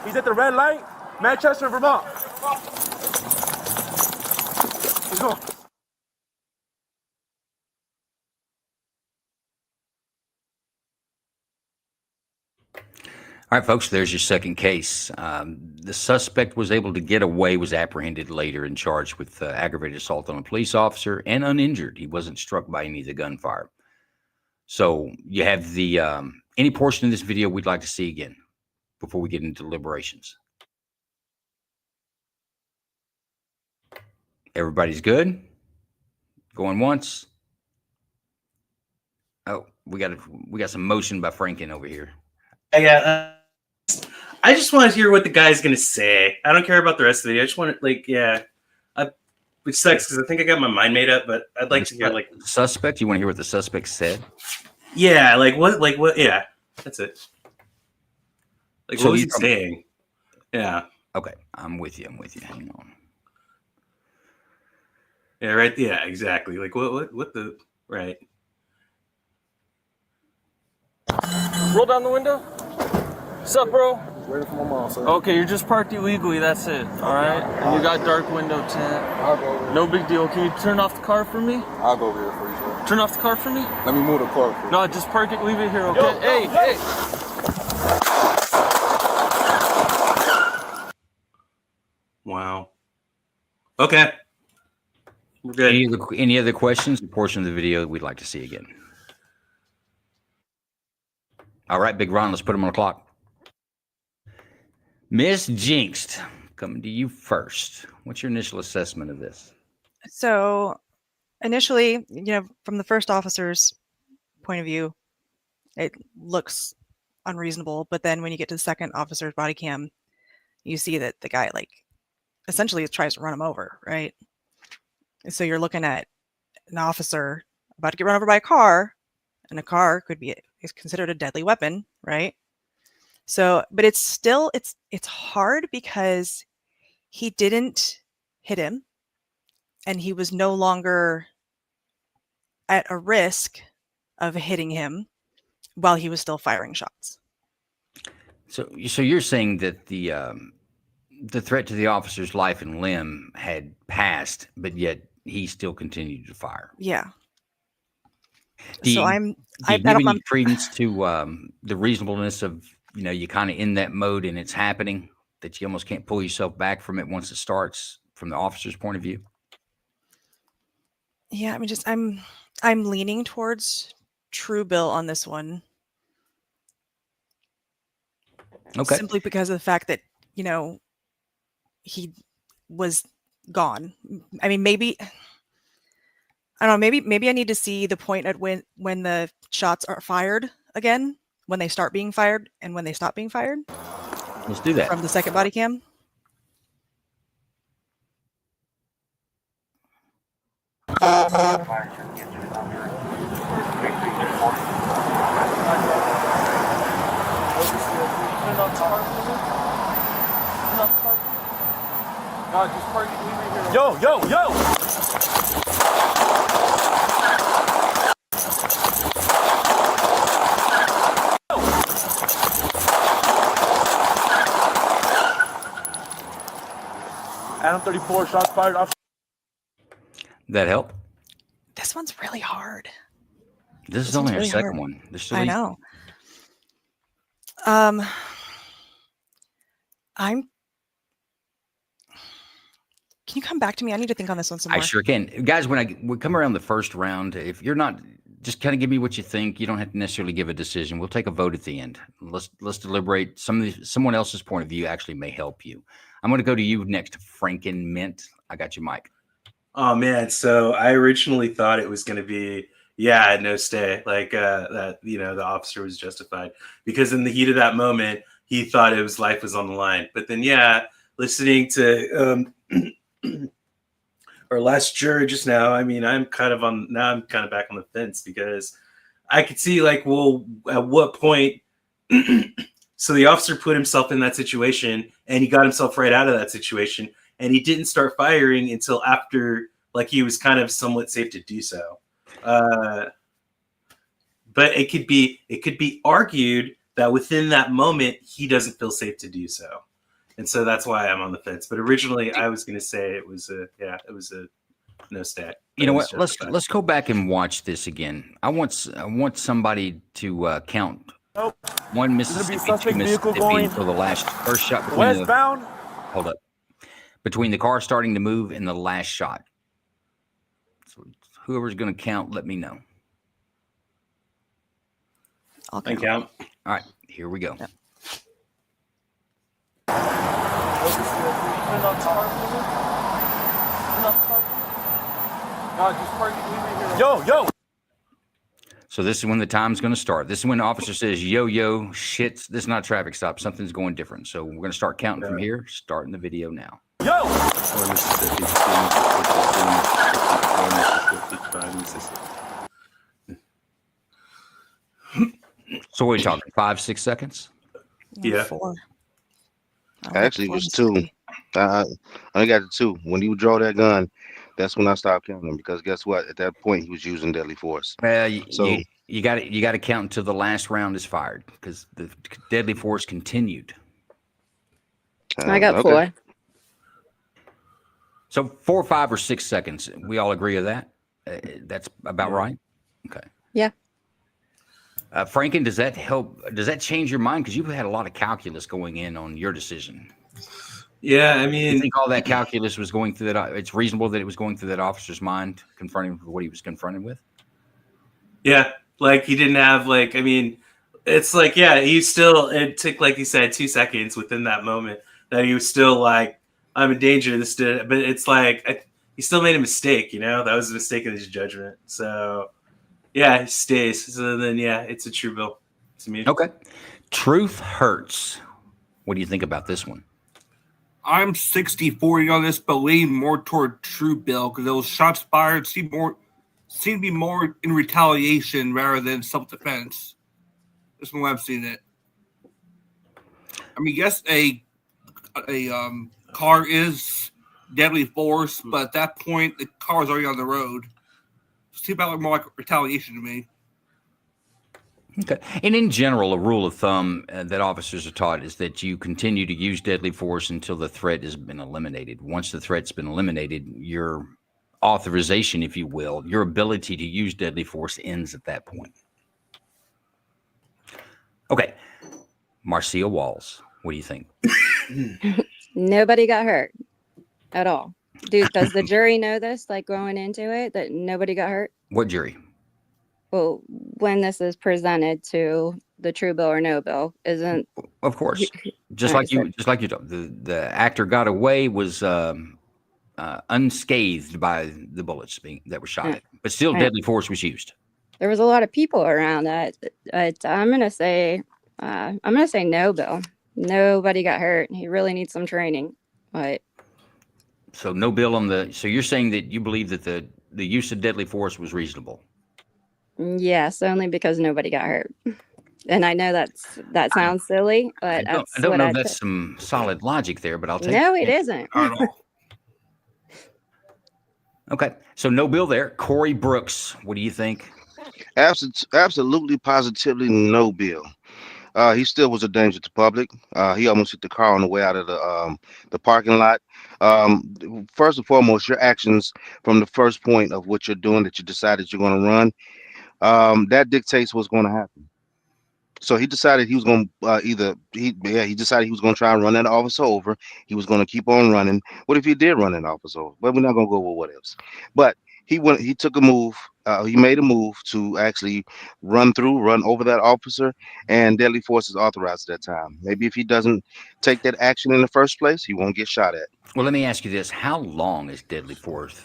He's at the red light, Manchester, Vermont. Let's go. All right, folks, there's your second case. The suspect was able to get away, was apprehended later and charged with aggravated assault on a police officer and uninjured. He wasn't struck by any of the gunfire. So you have the any portion of this video we'd like to see again before we get into deliberations. Everybody's good? Going once? Oh, we got some motion by Franken over here. Yeah. I just want to hear what the guy's going to say. I don't care about the rest of it. I just want to, which sucks because I think I got my mind made up, but I'd like to hear, suspect. You want to hear what the suspect said? Yeah, what? Yeah, that's it. Like, So what was you- he saying? Yeah. Okay, I'm with you. Hang on. Yeah, right. Yeah, exactly. Like, what the, right. Roll down the window. What's up, bro? Waiting for my mom, sir. Okay, you're just parked illegally. That's it. All right. And you got dark window tint. I'll go over No big deal. Can you turn off the car for me? I'll go over here for you, sir. Turn off the car for me. Let me move the car for you. No, just park it. Leave it here. Okay. Hey. Wow. Okay. We're good. Any other questions? A portion of the video we'd like to see again. All right, Big Ron, let's put him on the clock. Miss Jinxed, coming to you first. What's your initial assessment of this? So initially, from the first officer's point of view, it looks unreasonable. But then when you get to the second officer's body cam, you see that the guy essentially tries to run him over, right? And so you're looking at an officer about to get run over by a car, and a car is considered a deadly weapon, right? So, but it's still, it's hard because he didn't hit him and he was no longer at a risk of hitting him while he was still firing shots. So you're saying that the threat to the officer's life and limb had passed, but yet he still continued to fire. Yeah. Do you give any I'm credence to the reasonableness of, you kind of in that mode and it's happening, that you almost can't pull yourself back from it once it starts from the officer's point of view? Yeah, I'm leaning towards True Bill on this one. Okay. Simply because of the fact that, he was gone. I mean, maybe I don't know, maybe I need to see the point at when the shots are fired again, when they start being fired and when they stop being fired. Let's do that. From the second body cam. Yo! Adam 34, shots fired off. That help? This one's really hard. This is only our second one. I know. Can you come back to me? I need to think on this one some more. I sure can. Guys, when we come around the first round, if you're not, just kind of give me what you think. You don't have to necessarily give a decision. We'll take a vote at the end. Let's deliberate. Someone else's point of view actually may help you. I'm going to go to you next, Franken Mint. I got you, Mike. Oh man, so I originally thought it was going to be no stay, that the officer was justified because in the heat of that moment he thought life was on the line. But then listening to our last juror just now, I'm kind of back on the fence because I could see at what point so the officer put himself in that situation and he got himself right out of that situation. And he didn't start firing until after, he was kind of somewhat safe to do so. But it could be argued that within that moment he doesn't feel safe to do so, and so that's why I'm on the fence. But originally I was going to say it was a no stat. You know what? Let's go back and watch this again. I want somebody to count one Mississippi, two Mississippi until the first shot between westbound. Hold up. Between the car starting to move and the last shot. So whoever's going to count, let me know. I'll count. All right, here we go. Yep. Yo. So this is when the time's going to start. This is when the officer says, yo, shit, this is not a traffic stop. Something's going different. So we're going to start counting from here, starting the video now. Yo! So what are we talking, 5-6 seconds? Yeah. 4. Actually, it was 2. I only got to 2. When you draw that gun, that's when I stopped counting, because guess what? At that point, he was using deadly force. So you got to count until the last round is fired, because the deadly force continued. I got 4. So 4, 5, or 6 seconds. We all agree with that. That's about right. Okay. Yeah. Franken, does that help? Does that change your mind? Because you've had a lot of calculus going in on your decision. Yeah, I mean, you think all that calculus was going through that? It's reasonable that it was going through that officer's mind, confronting what he was confronted with. Yeah, like he didn't have like. I mean, it's like he still. It took, like you said, 2 seconds within that moment that he was still like, I'm in danger. This did, but it's like he still made a mistake. That was a mistake in his judgment. So. Yeah, he stays. So then, it's a true bill to me. Okay. Truth hurts. What do you think about this one? I'm 60-40 on this, but leaning more toward true bill, because those shots fired seem to be more in retaliation rather than self-defense. That's the way I've seen it. I mean, yes, a car is deadly force, but at that point, the car is already on the road. Seems about more like retaliation to me. Okay. And in general, a rule of thumb that officers are taught is that you continue to use deadly force until the threat has been eliminated. Once the threat's been eliminated, your authorization, if you will, your ability to use deadly force ends at that point. Okay. Marcia Walls, what do you think? Nobody got hurt at all. Dude, does the jury know this, like going into it, that nobody got hurt? What jury? Well, when this is presented to the true bill or no bill, isn't? Of course, just like you told, the actor got away, was unscathed by the bullets that were shot at, but still deadly force was used. There was a lot of people around that. I'm gonna say no bill. Nobody got hurt. He really needs some training, but. So no bill on the. So you're saying that you believe that the use of deadly force was reasonable? Yes, only because nobody got hurt. And I know that sounds silly, but I don't know. That's some solid logic there, but I'll take. No, it isn't. Okay, so no bill there. Corey Brooks, what do you think? Absolutely, positively, no bill. He still was a danger to public. He almost hit the car on the way out of the parking lot. First and foremost, your actions from the first point of what you're doing, that you decided you're going to run, that dictates what's going to happen. So he decided he was going to he decided he was going to try and run that officer over. He was going to keep on running. What if he did run an officer over? But we're not going to go with what else. But he took a move. He made a move to actually run over that officer, and deadly force is authorized at that time. Maybe if he doesn't take that action in the first place, he won't get shot at. Well, let me ask you this: how long is deadly force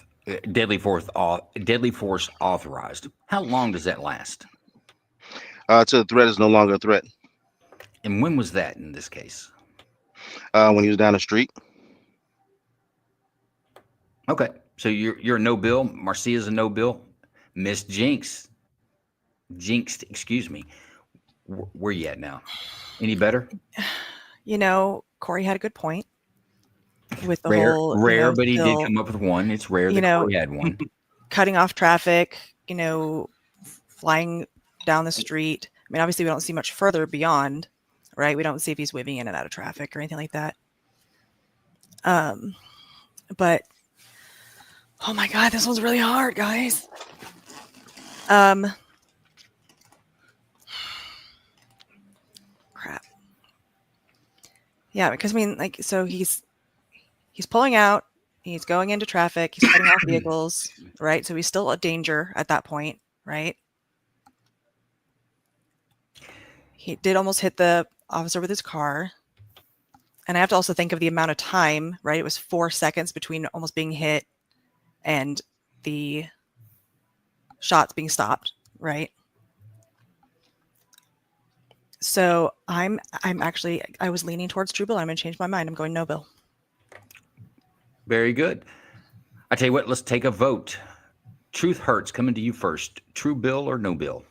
authorized? How long does that last? Till the threat is no longer a threat. And when was that in this case? When he was down the street. Okay, so you're a no bill. Marcia's a no bill. Miss Jinxed, excuse me. Where you at now? Any better? Corey had a good point with the rare, whole rare, but he did come up with one. It's rare that Corey had one. Cutting off traffic, flying down the street. I mean, obviously we don't see much further beyond, right? We don't see if he's weaving in and out of traffic or anything like that. But oh my God, this one's really hard, guys. Crap. Yeah, because so he's pulling out, he's going into traffic, he's cutting off vehicles, right? So he's still a danger at that point, right? He did almost hit the officer with his car. And I have to also think of the amount of time, right? It was 4 seconds between almost being hit and the shots being stopped, right? So I was leaning towards true bill. I'm going to change my mind. I'm going no bill. Very good. I tell you what, let's take a vote. Truth Hurts, coming to you first. True bill or no bill?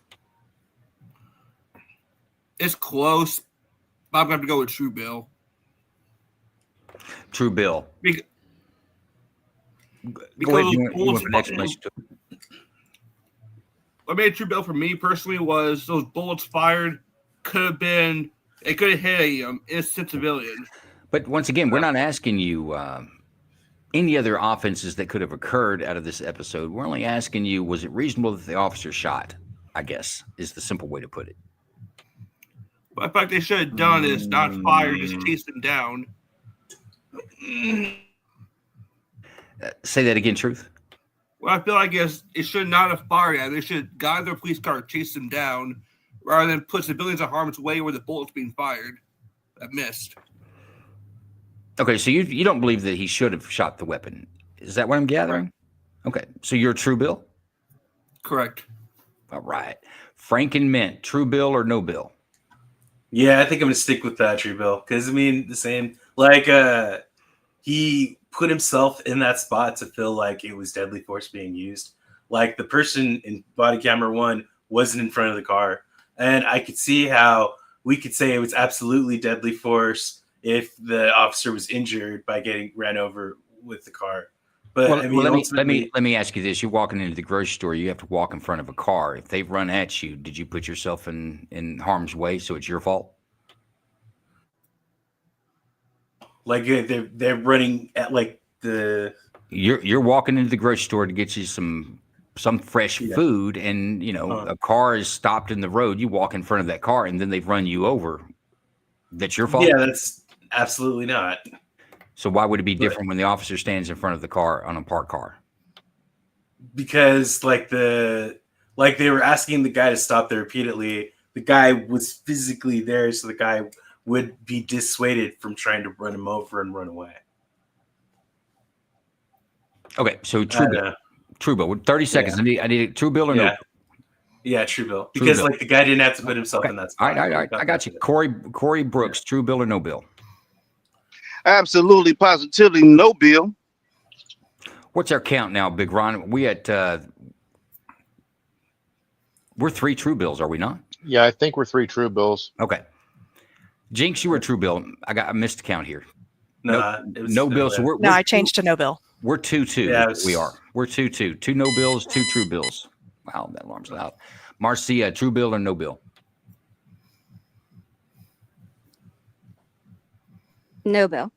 It's close. But I'm going to have to go with true bill. True bill. Because Go ahead. You want an explanation to it? What made true bill for me personally was those bullets fired could have been, it could have hit a innocent civilian. But once again, we're not asking you any other offenses that could have occurred out of this episode. We're only asking you, was it reasonable that the officer shot? I guess is the simple way to put it. But I thought they should have done is not fire, just chase them down. Say that again, Truth. Well, I feel like it should not have fired at. They should have gotten their police car, chased them down, rather than put civilians in harm's way where the bullet's being fired. That missed. Okay, so you don't believe that he should have shot the weapon. Is that what I'm gathering? Okay, so you're a true bill? Correct. All right. Frank and Mint, true bill or no bill? Yeah, I think I'm going to stick with that true bill. Because, I mean, the same. Like, he put himself in that spot to feel like it was deadly force being used. Like, the person in body camera 1 wasn't in front of the car. And I could see how we could say it was absolutely deadly force if the officer was injured by getting ran over with the car. But Well, I mean, let me ask you this: you're walking into the grocery store, you have to walk in front of a car. If they run at you, did you put yourself in harm's way? So it's your fault. like they're running at like the. You're walking into the grocery store to get you some fresh food, and a car is stopped in the road. You walk in front of that car, and then they've run you over. That's your fault. Yeah, that's absolutely not. So why would it be different when the officer stands in front of the car on a parked car? Because they were asking the guy to stop there repeatedly. The guy was physically there, so the guy would be dissuaded from trying to run him over and run away. Okay, so true bill. True bill. 30 seconds. Yeah. I need a true bill or no? Yeah, true bill. Because bill. The guy didn't have to put himself in that spot. All right. I got you. Corey Brooks, true bill or no bill? Absolutely, positively, no bill. What's our count now, Big Ron? We're 3 true bills, are we not? Yeah, I think we're 3 true bills. Okay. Jinx, you were true bill. I missed the count here. No bill. So I changed to no bill. We're 2-2. Yeah, we are. We're 2-2. 2 no bills, 2 true bills. Wow, that alarm's loud. Marcia, true bill or no bill? No bill.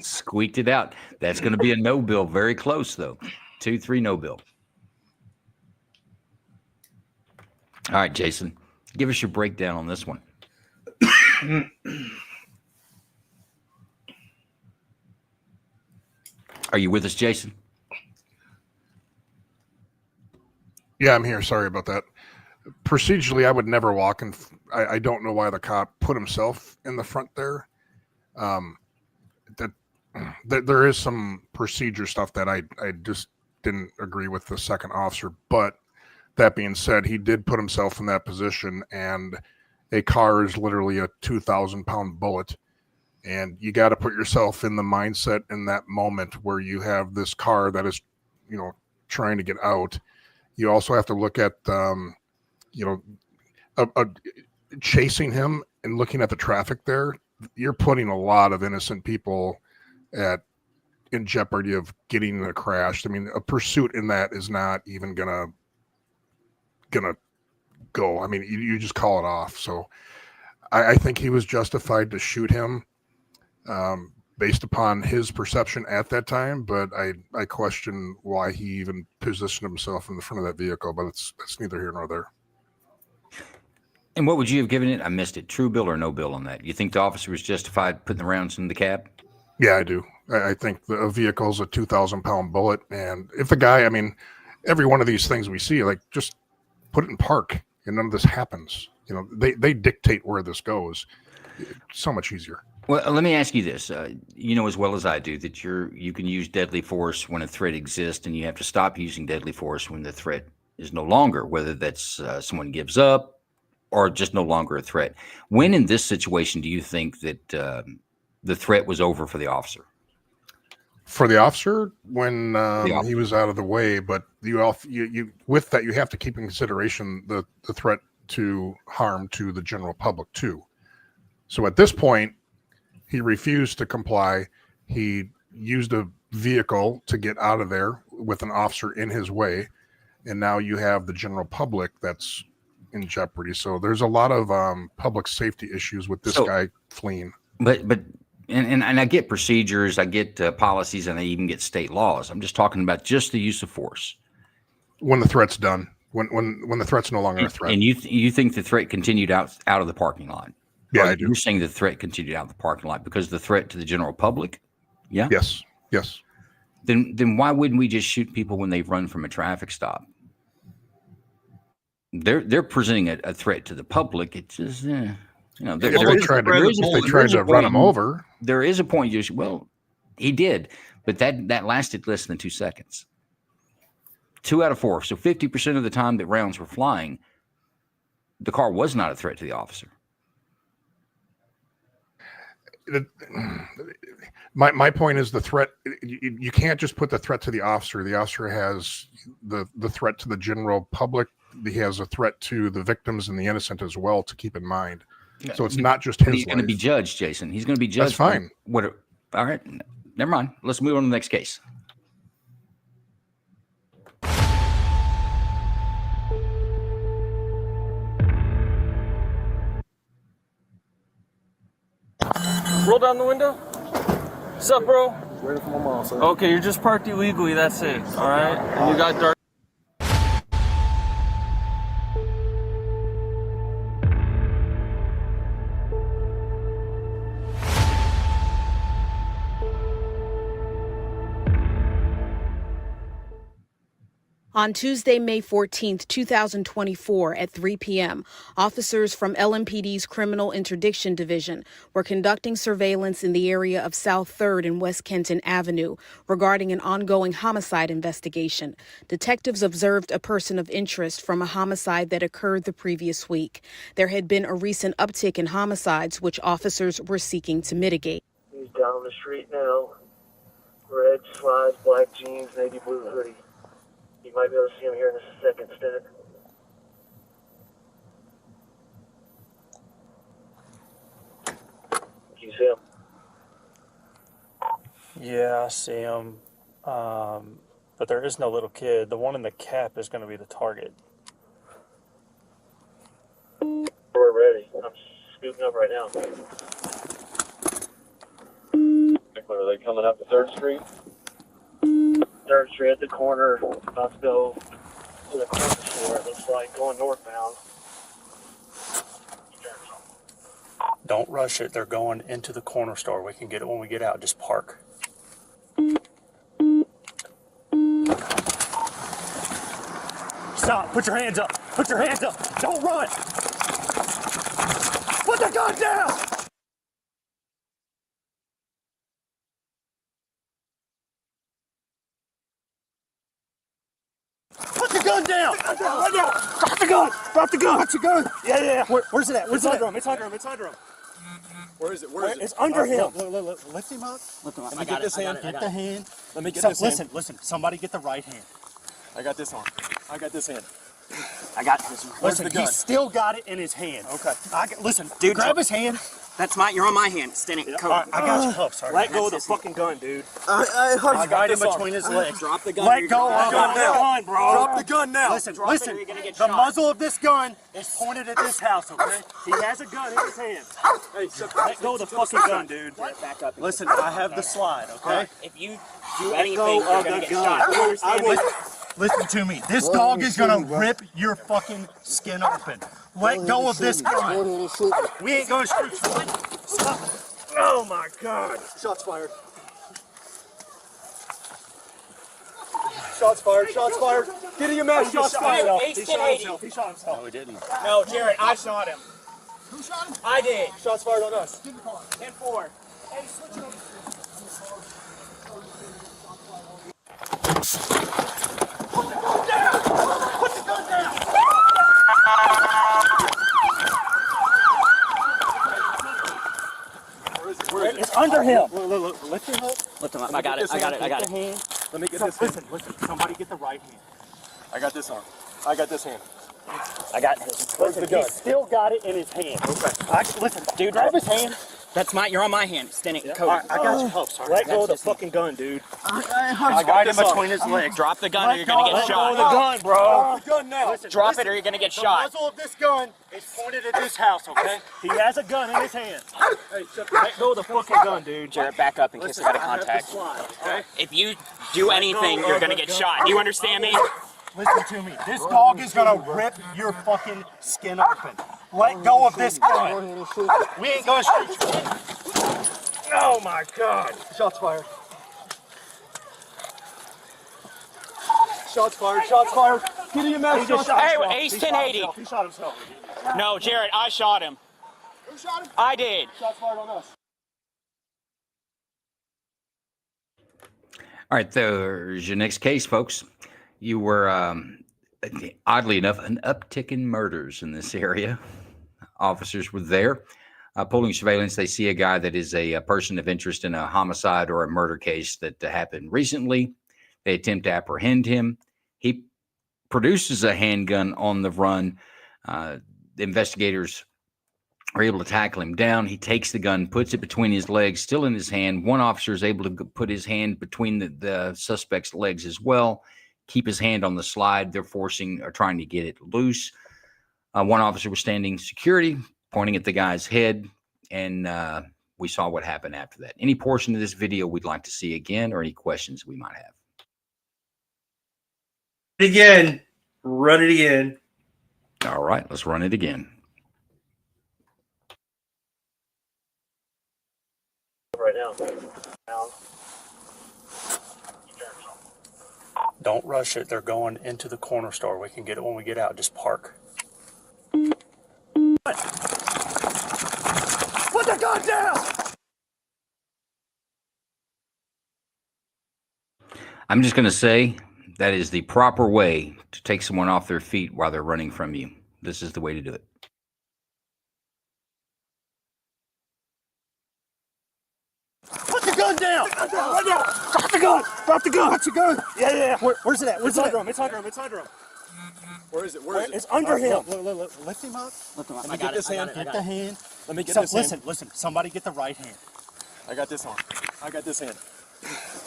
Squeaked it out. That's going to be a no bill. Very close, though. 2-3 no bill. All right, Jason, give us your breakdown on this one. Are you with us, Jason? Yeah, I'm here. Sorry about that. Procedurally, I would never walk in. I don't know why the cop put himself in the front there. That there is some procedure stuff that I just didn't agree with the second officer. But that being said, he did put himself in that position, and a car is literally a 2,000-pound bullet. And you got to put yourself in the mindset in that moment where you have this car that is, trying to get out. You also have to look at, chasing him and looking at the traffic there. You're putting a lot of innocent people in jeopardy of getting in a crash. I mean, a pursuit in that is not even gonna go. I mean, you just call it off. So I think he was justified to shoot him based upon his perception at that time. But I question why he even positioned himself in the front of that vehicle. But it's neither here nor there. And what would you have given it? I missed it. True bill or no bill on that? You think the officer was justified putting the rounds in the cab? Yeah, I do. I think a vehicle's a 2,000-pound bullet. And if the guy, I mean, every one of these things we see, like, just put it in park and none of this happens. They dictate where this goes. It's so much easier. Well, let me ask you this. You know as well as I do that you can use deadly force when a threat exists, and you have to stop using deadly force when the threat is no longer, whether that's someone gives up or just no longer a threat. When in this situation do you think that the threat was over for the officer? For the officer, when he was out of the way, but you with that, you have to keep in consideration the threat to harm to the general public too. So at this point, he refused to comply. He used a vehicle to get out of there with an officer in his way. And now you have the general public that's in jeopardy. So there's a lot of public safety issues with this guy fleeing. But I get procedures, I get policies, and I even get state laws. I'm just talking about just the use of force. When the threat's done, when the threat's no longer a threat. And you think the threat continued out of the parking lot? Yeah, I do. You're saying the threat continued out of the parking lot because of the threat to the general public? Yeah? Yes. Then why wouldn't we just shoot people when they run from a traffic stop? They're presenting a threat to the public. It's just, if they tried to run them over. There is a point. He did, but that lasted less than 2 seconds. 2 out of 4. So 50% of the time that rounds were flying, the car was not a threat to the officer. My point is the threat. You can't just put the threat to the officer. The officer has the threat to the general public. He has a threat to the victims and the innocent as well to keep in mind. So it's not just his. He's going to be judged, Jason. He's going to be judged. That's fine. All right. Never mind. Let's move on to the next case. Roll down the window. What's up, bro? Waiting for my mom, sir. Okay, you're just parked illegally. That's it. All right. And you got dark. On Tuesday, May 14th, 2024 at 3 p.m., officers from LMPD's Criminal Interdiction Division were conducting surveillance in the area of South 3rd and West Kenton Avenue regarding an ongoing homicide investigation. Detectives observed a person of interest from a homicide that occurred the previous week. There had been a recent uptick in homicides, which officers were seeking to mitigate. He's down the street now. Red slides, black jeans, navy blue hoodie. You might be able to see him here in a second, Stan. You see him? Yeah, I see him. But there is no little kid. The one in the cap is going to be the target. We're ready. I'm scooting up right now. Are they coming up to 3rd Street? 3rd Street at the corner, about to go to the corner store. It looks like going northbound. Don't rush it. They're going into the corner store. We can get it when we get out. Just park. Stop. Put your hands up. Put your hands up. Don't run. Put the gun down. Put the gun down! Right now! Drop the gun! Drop the gun! What's the gun? Yeah. Where's it at? It's under him. It's under him. It's under him. Where is it? Where is it? It's under him. Look, lift him up. Let me get this hand. Get the hand. Let me get this hand. Listen. Somebody get the right hand. I got this on. I got this hand. I got this one. Where's the Listen, gun? he still got it in his hand. Okay. Listen, Dude, grab his hand. You're on my hand. Stand it. All right, I got you. Oh, sorry. Let go of the fucking gun, dude. I got him between his legs. Drop the gun. Let go of the gun, bro. Drop the gun now. Listen. The muzzle of this gun is pointed at this house, okay? He has a gun in his hand. Hey, Let go of the fucking gun, dude. Back up. Listen, I have the slide, okay? If you do anything, go you're of gonna the get gun. shot. Listen to me. This dog is gonna rip your fucking skin open. Let go of this gun. We ain't gonna shoot you. Stop. Oh my God. Shots fired. Shots fired. Shots fired. Get in your mouth. Shots fired. He shot himself. No, Jared, I shot him. Who shot him? I did. Shots fired on us. 10-4. Hey, switch it over. Put the gun down! Put the gun down! Where is it? It's under him. Look, lift him up. Lift him up. I got it. I got it. I got it. Let me get this hand. Listen. Somebody get the right hand. I got this arm. I got this hand. I got his. Where's the gun? He still got it in his hand. Okay. Listen, Dude, grab his hand. That's mine. You're on my hand. Standing. All Cody. right, I got your help. Sorry. Let go of the fucking gun, dude. I got him between his legs. Drop the gun or you're gonna get Let shot. go of the gun, bro. Drop the gun now. Drop it or you're gonna get shot. The muzzle of this gun is pointed at this house, okay? He has a gun in his hand. Hey, let go of the fucking gun, dude. Jared, back up in case I got a contact. Okay? If you do anything, you're gonna get shot. Do you understand me? Listen to me. This dog is gonna rip your fucking skin open. Let go of this gun. We ain't gonna shoot you. Oh my God. Shots fired. Shots fired. Shots fired. Get in your mouth. Hey, Ace 1080. He shot himself. No, Jared, I shot him. Who shot him? I did. Shots fired on us. All right, there's your next case, folks. You were, oddly enough, an uptick in murders in this area. Officers were there. Pulling surveillance, they see a guy that is a person of interest in a homicide or a murder case that happened recently. They attempt to apprehend him. He produces a handgun on the run. The investigators are able to tackle him down. He takes the gun, puts it between his legs, still in his hand. One officer is able to put his hand between the suspect's legs as well, keep his hand on the slide. They're forcing or trying to get it loose. One officer was standing security, pointing at the guy's head, and we saw what happened after that. Any portion of this video we'd like to see again, or any questions we might have? Again, run it again. All right, let's run it again. Right now. Don't rush it. They're going into the corner store. We can get it when we get out. Just park. Put the gun down! I'm just going to say that is the proper way to take someone off their feet while they're running from you. This is the way to do it. Put the gun down! Right now! Drop the gun! Drop the gun! What's the gun? Yeah. Where's it at? Where's it at? It's under him. It's under him. Where is it? Where is it? It's under him. Look, lift him up. Lift him up. Let I me got get this hand. it. Get the hand. Let me get this hand. Listen. Somebody get the right hand. I got this arm. I got this hand.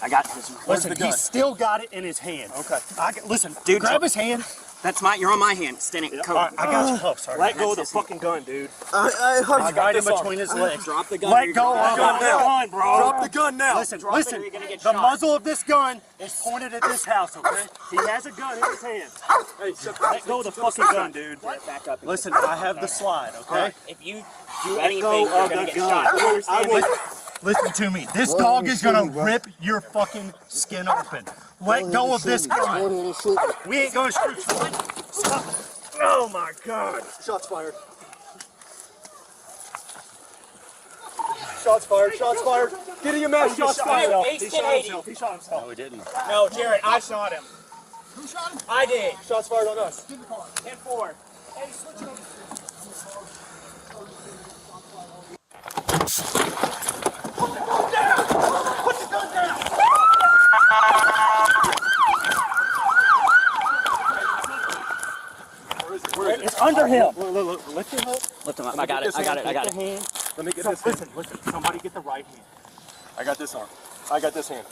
I got his. Where's the Listen, he gun? still got it in his hand. Okay. Listen, Dude, grab his hand. That's mine. You're on my hand. Standing. All right, I got your help. Sorry. Let go of the fucking gun, dude. I got him between his legs. Drop the gun. Let go of the gun, bro. Drop the gun now. Listen, Drop it or you're gonna get the shot. muzzle of this gun is pointed at this house, okay? He has a gun in his hand. Hey, Let go of the fucking gun, dude. Back up. Listen, I have the slide, okay? If you do anything, you're gonna get shot. Do you understand me? Listen to me. This dog is gonna rip your fucking skin open. Let go of this gun. We ain't gonna shoot you. Stop. Oh my God. Shots fired. Shots fired. Shots fired. Get in your mouth. Shots fired. He shot himself. He shot himself. No, he didn't. No, Jared, I shot him. Who shot him? I did. Shots fired on us. 10-4. Hey, switch it over. Put the gun down! Put the gun down! Where is it? It's under him. Look, lift him up. Lift him up. I got it. I got it. I got it. Let me get this hand. Listen. Somebody get the right hand. I got this arm. I got this hand.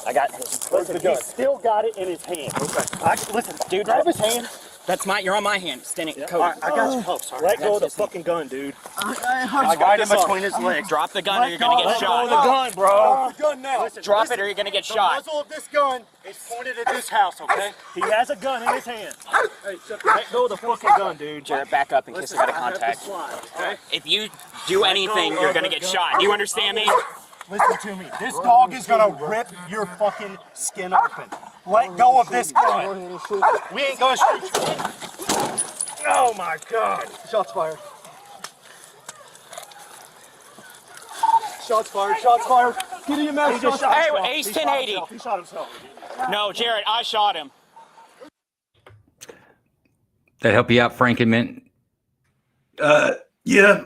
I got his. Listen, he still got it in his hand. Okay. Listen, Dude, grab his hand. That's mine. You're on my hand. Standing. Cody. All right, I got your help. Sorry. Let go of the fucking gun, dude. I got him between his legs. Drop the gun or you're gonna get Let go of the shot. gun, bro. Drop the gun now. Drop it or you're gonna get The shot. muzzle of this gun is pointed at this house, okay? He has a gun in his hand. Let go of the fucking gun, dude. Jared, back up in case I got a contact. Okay? If you do anything, you're gonna get shot. Do you understand me? Listen to me. This dog is gonna rip your fucking skin open. Let go of this gun. We ain't gonna shoot you. Oh my God. Shots fired. Shots fired. Shots fired. Get in your mouth. Hey, Ace 1080. He shot himself. No, Jared, I shot him. That help you out, Frank and Mint? Yeah. Yeah.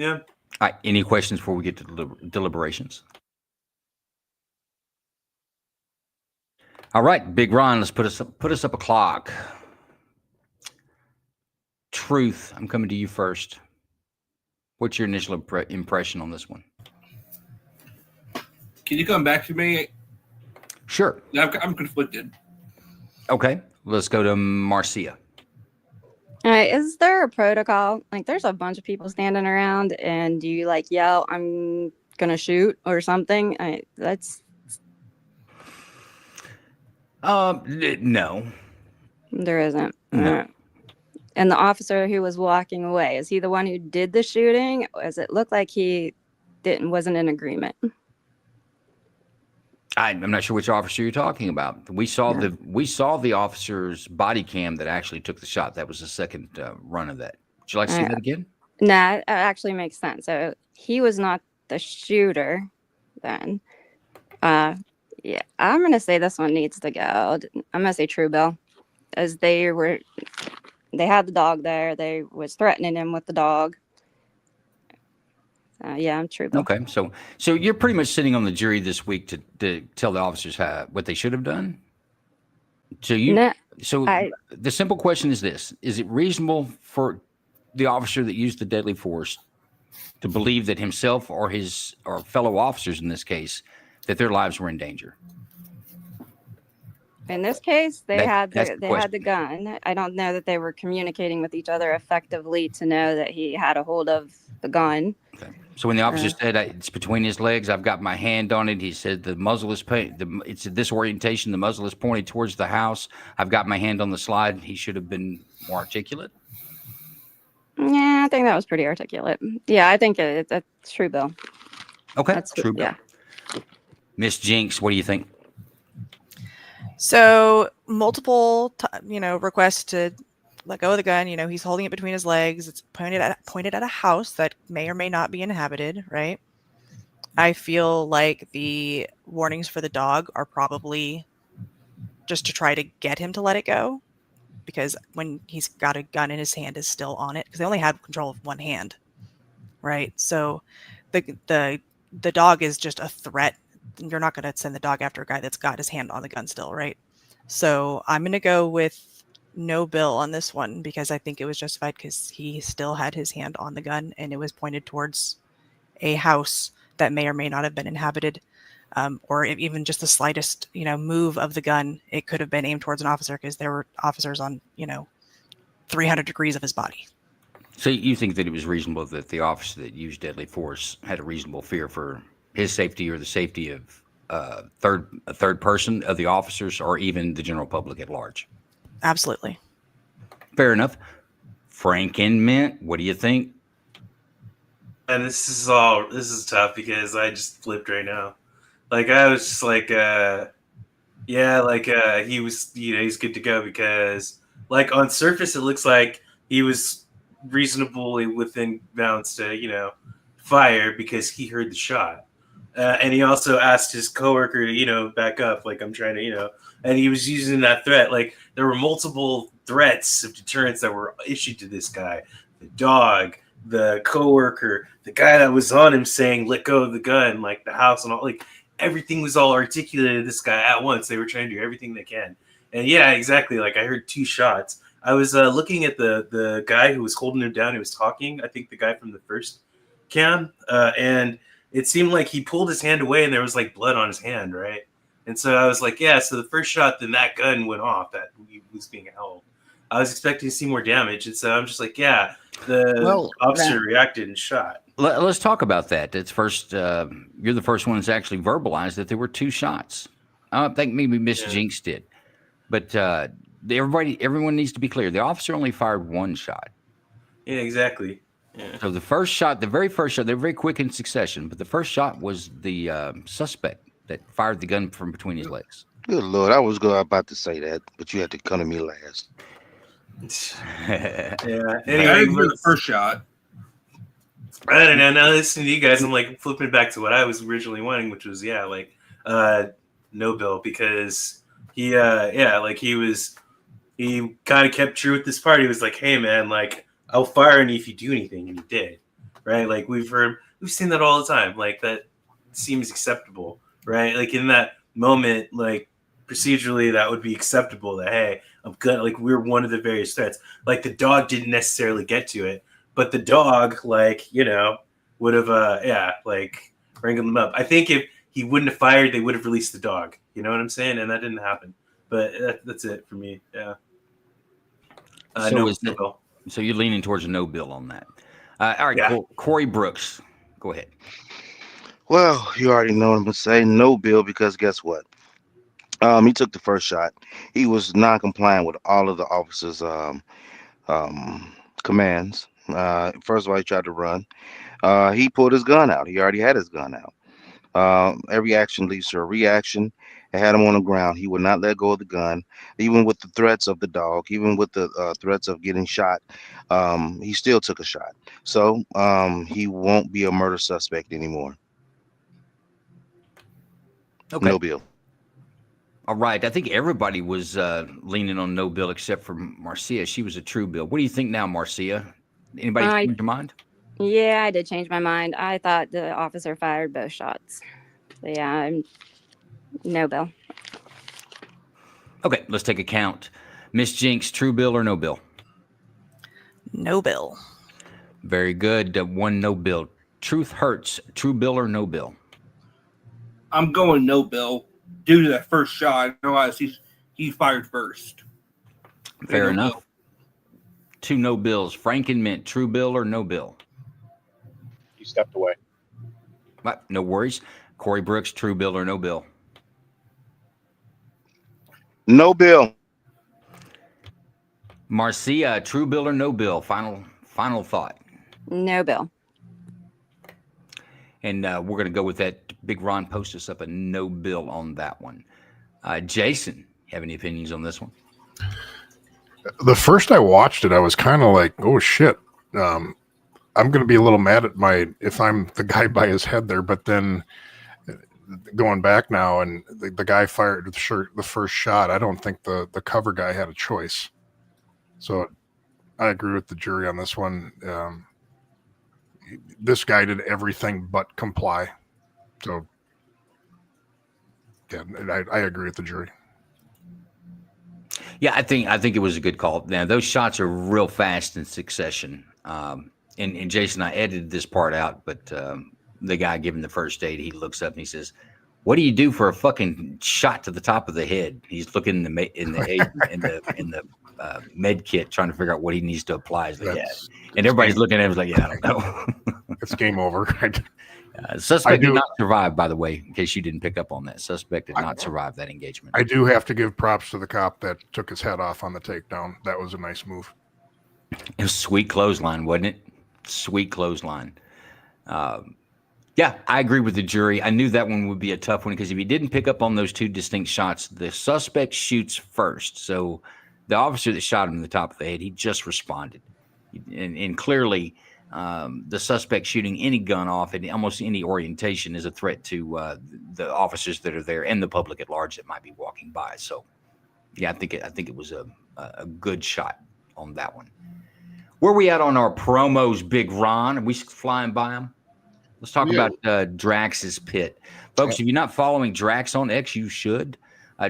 All right. Any questions before we get to deliberations? All right, Big Ron, let's put us up a clock. Truth, I'm coming to you first. What's your initial impression on this one? Can you come back to me? Sure. I'm conflicted. Okay, let's go to Marcia. All right, is there a protocol? Like, there's a bunch of people standing around, and do you like yell, "I'm gonna shoot" or something? That's no, there isn't. No. And the officer who was walking away, is he the one who did the shooting? Or does it look like he wasn't in agreement? I'm not sure which officer you're talking about. We saw the officer's body cam that actually took the shot. That was the second run of that. Would you like to see that again? Nah, it actually makes sense. So he was not the shooter then. Yeah, I'm gonna say this one needs to go. I'm gonna say True Bill, as they had the dog there. They was threatening him with the dog. Yeah, I'm True Bill. Okay, so you're pretty much sitting on the jury this week to tell the officers what they should have done. So the simple question is this: is it reasonable for the officer that used the deadly force to believe that himself or fellow officers in this case, that their lives were in danger? In this case, they had that's the gun. I don't know that they were communicating with each other effectively to know that he had a hold of the gun. Okay. So when the officer said it's between his legs, I've got my hand on it. He said the muzzle is it's this orientation. The muzzle is pointed towards the house. I've got my hand on the slide. He should have been more articulate. Yeah, I think that was pretty articulate. Yeah, I think that's True Bill. Okay, That's True Bill. Yeah. Miss Jinx, what do you think? So multiple, requests to let go of the gun. He's holding it between his legs. It's pointed at a house that may or may not be inhabited, right? I feel like the warnings for the dog are probably just to try to get him to let it go, because when he's got a gun in his hand is still on it, because they only have control of one hand, right? So the dog is just a threat. You're not going to send the dog after a guy that's got his hand on the gun still, right? So I'm going to go with no bill on this one, because I think it was justified because he still had his hand on the gun and it was pointed towards a house that may or may not have been inhabited, or even just the slightest, move of the gun. It could have been aimed towards an officer, because there were officers on, 300 degrees of his body. So you think that it was reasonable that the officer that used deadly force had a reasonable fear for his safety or the safety of a third person, of the officers, or even the general public at large? Absolutely. Fair enough. Frank and Mint, what do you think? And this is tough, because I just flipped right now. Like, I was just like, he was, he's good to go, because like on surface, it looks like he was reasonably within bounds to, fire, because he heard the shot. And he also asked his coworker to, back up, like, I'm trying to, and he was using that threat. Like, there were multiple threats of deterrence that were issued to this guy. The dog, the coworker, the guy that was on him saying, let go of the gun, like the house and all, like everything was all articulated to this guy at once. They were trying to do everything they can. And yeah, exactly. Like, I heard 2 shots. I was looking at the guy who was holding him down, who was talking, I think the guy from the first cam, and it seemed like he pulled his hand away and there was like blood on his hand, right? And so I was like, yeah, so the first shot, then that gun went off that he was being held. I was expecting to see more damage. And so I'm just like, yeah, the officer reacted and shot. Let's talk about that. It's first, you're the first one that's actually verbalized that there were 2 shots. I think maybe Miss Jinx did. But everyone needs to be clear. The officer only fired 1 shot. Yeah, exactly. Yeah. So the very first shot, they're very quick in succession, but the first shot was the suspect that fired the gun from between his legs. Good Lord, I was about to say that, but you had to come to me last. Yeah. Anyway, for the first shot. I don't know. Now listening to you guys, I'm like flipping back to what I was originally wanting, which was no bill, because he kind of kept true with this part. He was like, hey man, like I'll fire you if you do anything, and he did, right? Like we've seen that all the time. Like that seems acceptable, right? Like in that moment, like procedurally that would be acceptable that, hey, I'm good. Like we're one of the various threats. Like the dog didn't necessarily get to it, but the dog, like, you know, would have, like wrangled them up. I think if he wouldn't have fired, they would have released the dog. You know what I'm saying? And that didn't happen. But that's it for me. Yeah. So you're leaning towards a no bill on that. All right, yeah. Corey Brooks, go ahead. Well, you already know what I'm going to say. No bill, because guess what? He took the first shot. He was non-compliant with all of the officers' commands. First of all, he tried to run. He pulled his gun out. He already had his gun out. Every action leads to a reaction. I had him on the ground. He would not let go of the gun, even with the threats of the dog, even with the threats of getting shot. He still took a shot. So he won't be a murder suspect anymore. Okay. No bill. All right. I think everybody was leaning on no bill except for Marcia. She was a true bill. What do you think now, Marcia? Anybody change your mind? Yeah, I did change my mind. I thought the officer fired both shots. So yeah, I'm no bill. Okay, let's take a count. Miss Jinx, true bill or no bill? No bill. Very good. One no bill. Truth Hurts, true bill or no bill? I'm going no bill due to that first shot. I realize he fired first. Fair enough. Bill. Two no bills. Frank and Mint, true bill or no bill? He stepped away. No worries. Corey Brooks, true bill or no bill? No bill. Marcia, true bill or no bill? Final thought. No bill. And we're going to go with that. Big Ron post us up a no bill on that one. Jason, you have any opinions on this one? The first I watched it, I was kind of like, oh shit. I'm going to be a little mad at if I'm the guy by his head there, but then going back now and the guy fired the first shot, I don't think the cover guy had a choice. So I agree with the jury on this one. This guy did everything but comply. So yeah, I agree with the jury. Yeah, I think it was a good call. Now those shots are real fast in succession. And Jason, I edited this part out, but the guy giving the first aid, he looks up and he says, "What do you do for a fucking shot to the top of the head?" He's looking in the med kit, trying to figure out what he needs to apply. He's like, yeah. And everybody's looking at him like, yeah, I don't know. It's game over. Suspect did not survive, by the way, in case you didn't pick up on that. Suspect did not survive that engagement. I do have to give props to the cop that took his head off on the takedown. That was a nice move. It was sweet clothesline, wasn't it? Sweet clothesline. Yeah, I agree with the jury. I knew that one would be a tough one because if he didn't pick up on those two distinct shots, the suspect shoots first. So the officer that shot him in the top of the head, he just responded. And clearly, the suspect shooting any gun off in almost any orientation is a threat to the officers that are there and the public at large that might be walking by. So, yeah, I think it was a good shot on that one. Where are we at on our promos, Big Ron? Are we flying by them? Let's talk about Drax's Pit. Folks, if you're not following Drax on X, you should.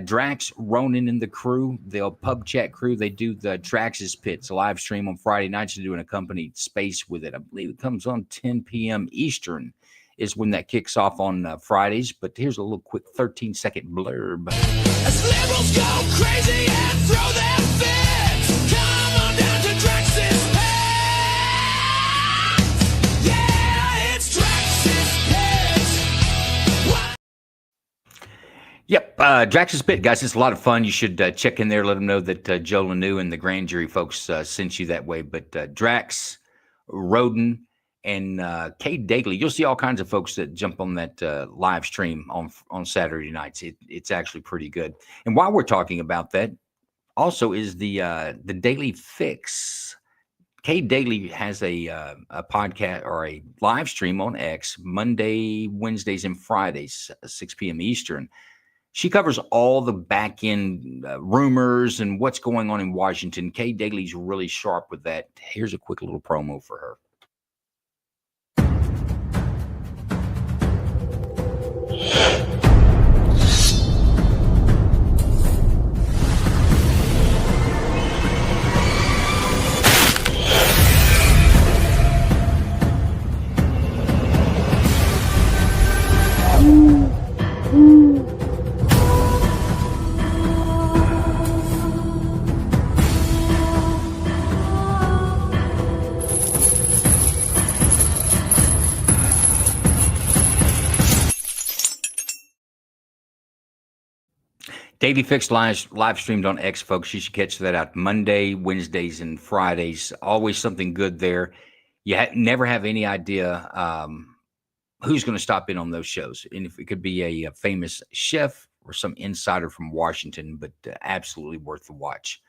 Drax, Ronan, and the crew, the pub chat crew, they do the Drax's Pit. It's a live stream on Friday nights. They're doing accompanied space with it. I believe it comes on 10 p.m. Eastern is when that kicks off on Fridays. But here's a little quick 13-second blurb. As liberals go crazy and throw their fits, come on down to Drax's Pit. Yeah, it's Drax's Pit. Yep, Drax's Pit, guys. It's a lot of fun. You should check in there. Let them know that Joe Lanou and the grand jury folks sent you that way. But Drax, Roden, and Cade Dagley, you'll see all kinds of folks that jump on that live stream on Saturday nights. It's actually pretty good. And while we're talking about that, also is the Daily Fix Kay Daly has a podcast or a live stream on X Monday, Wednesdays, and Fridays, 6 p.m. Eastern. She covers all the back end rumors and what's going on in Washington. Kay Daly's really sharp with that. Here's a quick little promo for her. Daily Fix live streamed on X, folks. You should catch that out Monday, Wednesdays, and Fridays. Always something good there. You never have any idea who's going to stop in on those shows. And if it could be a famous chef or some insider from Washington, but absolutely worth the watch.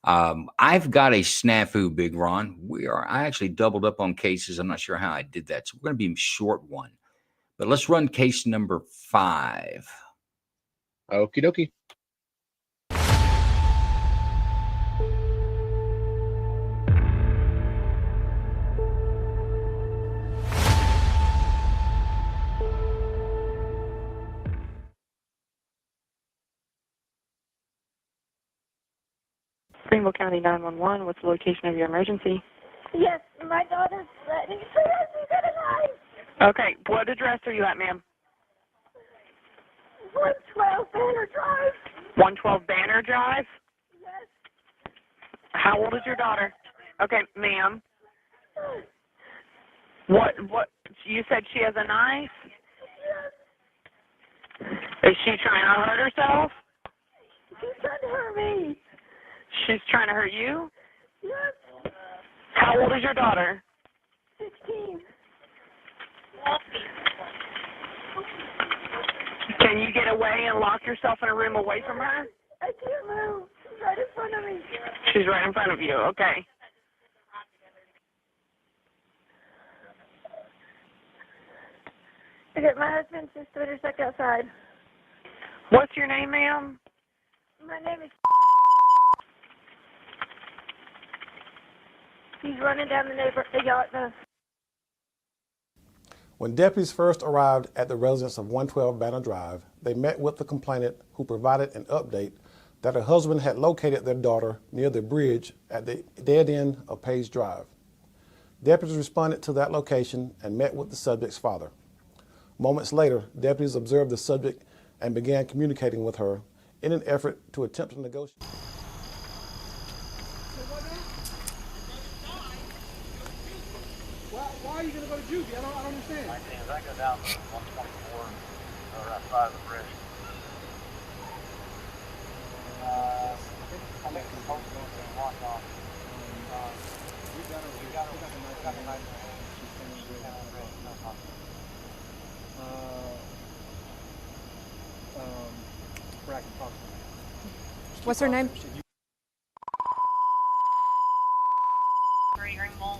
I've got a snafu, Big Ron. I actually doubled up on cases. I'm not sure how I did that. So we're going to be short one. But let's run case number 5. Okie dokie. Greenville County 911, what's the location of your emergency? Yes, my daughter's threatening to hurt me with a knife. Okay, what address are you at, ma'am? 112 Banner Drive. 112 Banner Drive? Yes. How old is your daughter? Okay, ma'am. What, you said she has a knife? Yes. Is she trying to hurt herself? She's trying to hurt me. She's trying to hurt you? Yes. How old is your daughter? 16. Can you get away and lock yourself in a room away from her? I can't move. She's right in front of me. She's right in front of you. Okay. Okay, my husband's just stood her stuck outside. What's your name, ma'am? My name is. He's running down the yard. When deputies first arrived at the residence of 112 Banner Drive, they met with the complainant, who provided an update that her husband had located their daughter near the bridge at the dead end of Page Drive. Deputies responded to that location and met with the subject's father. Moments later, deputies observed the subject and began communicating with her in an effort to attempt to negotiate. Why are you going to go to juvie? I don't understand. I go down to 124 or outside of the bridge. I think the post going to walk off. We got a nice Bracken Fox. What's her name?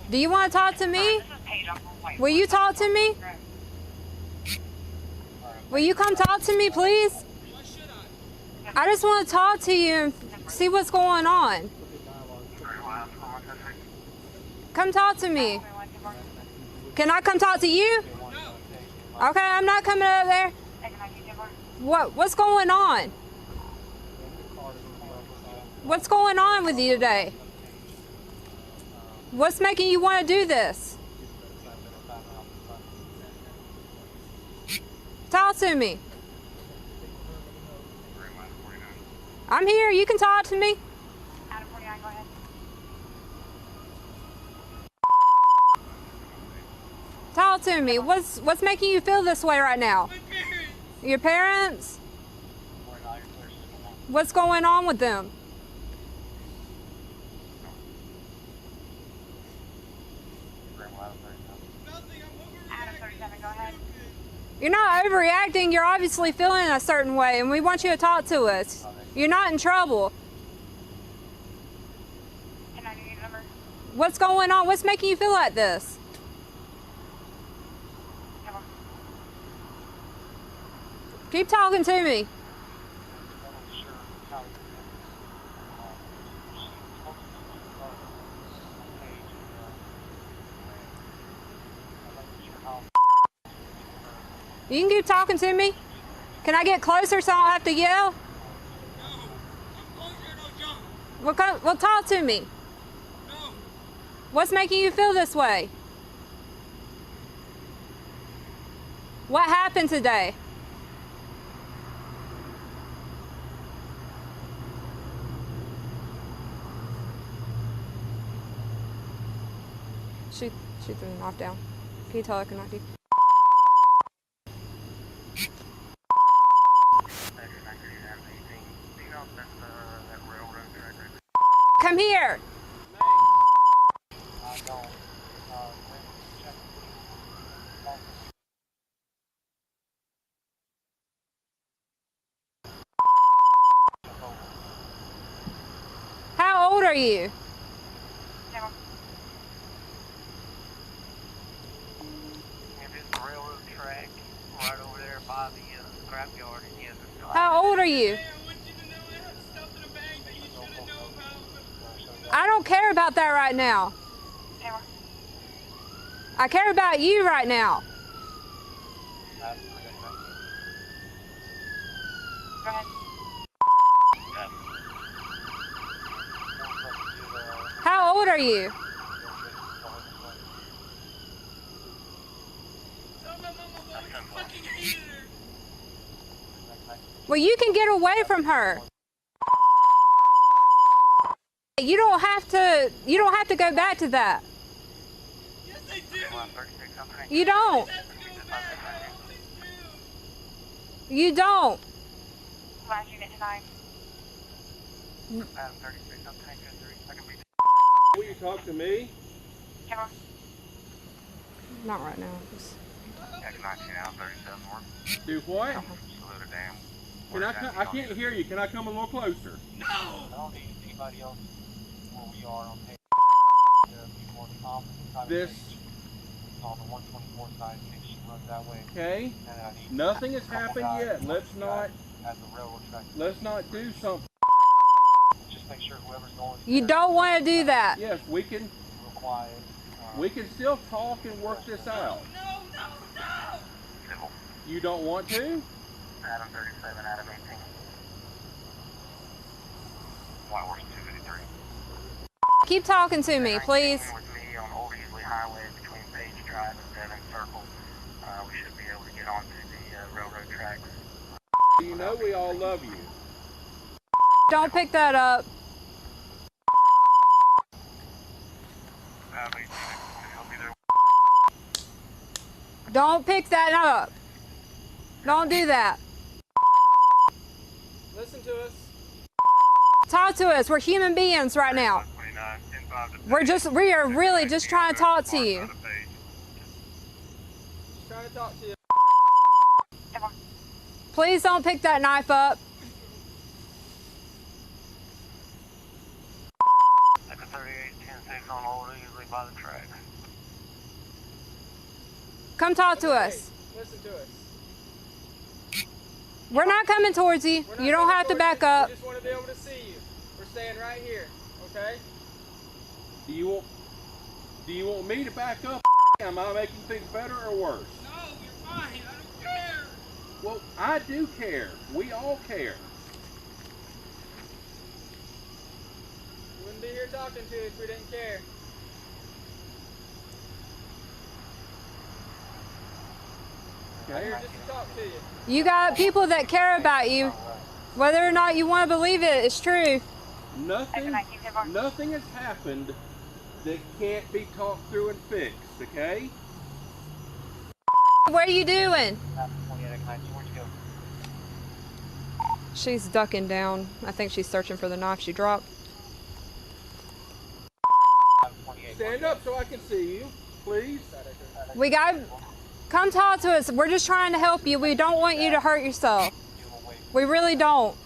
Do you want to talk to me? Will you talk to me? Will you come talk to me, please? I just want to talk to you and see what's going on. Come talk to me. Can I come talk to you? Okay, I'm not coming over there. What's going on? What's going on with you today? What's making you want to do this? Talk to me. I'm here. You can talk to me. Talk to me. What's making you feel this way right now? Your parents? What's going on with them? You're not overreacting. You're obviously feeling a certain way, and we want you to talk to us. You're not in trouble. What's going on? What's making you feel like this? Keep talking to me. You can keep talking to me. Can I get closer so I don't have to yell? Well, talk to me. What's making you feel this way? What happened today? She threw the knife down. Can you tell her I can knock you? Come here. How old are you? How old are you? I don't care about that right now. I care about you right now. How old are you? Well, you can get away from her. You don't have to go back to that. You don't. You don't. Will you talk to me? Not right now. Do what? Can I can't hear you. Can I come a little closer? I don't need anybody else where we are on page. This. On the 124 side, I think she runs that way. Okay. And I need Nothing has happened yet. Let's not do something. Just make sure whoever's going. You don't want to do that. Yes, we can. Real quiet. We can still talk and work this out. No. You don't want to? Adam 37, Adam 18. White Horse 253. Keep talking to me, please. With me on Old Easley Highway between Page Drive and Devon Circle. We should be able to get onto the railroad tracks. You know we all love you. Don't pick that up. Adam 18, he'll be there. Don't pick that up. Don't do that. Listen to us. Talk to us. We're human beings right now. We are really just trying to talk to you. Just trying to talk to you. Please don't pick that knife up. Like a 38-10-6 on Old Easley by the tracks. Come talk to us. Listen to us. We're not coming towards you. You don't have to back up. We just want to be able to see you. We're staying right here, okay? Do you want me to back up? Am I making things better or worse? No, you're fine. I don't care. Well, I do care. We all care. We wouldn't be here talking to you if we didn't care. We're here just to talk to you. You got people that care about you. Whether or not you want to believe it, it's true. Nothing has happened that can't be talked through and fixed, okay? What are you doing? She's ducking down. I think she's searching for the knife she dropped. Stand up so I can see you, please. We got. Come talk to us. We're just trying to help you. We don't want you to hurt yourself. We really don't.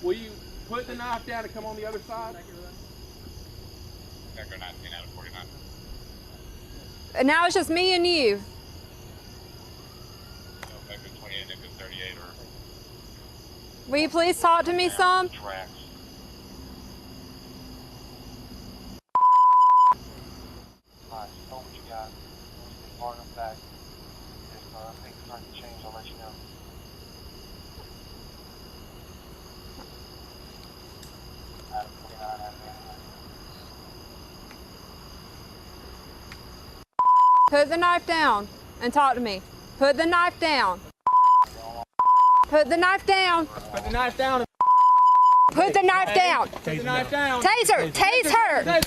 Will you put the knife down and come on the other side? Echo 19 out of 49. And now it's just me and you. Echo 28, Echo 38 or Will you please talk to me some? tracks. Alright, know what you got. Far enough back. If things start to change, I'll let you know. Out of 49, out of 89. Put the knife down and talk to me. Put the knife down. Put the knife down. Put the knife down. Put the knife down. Put the knife down. Taser. Tase her. Hey,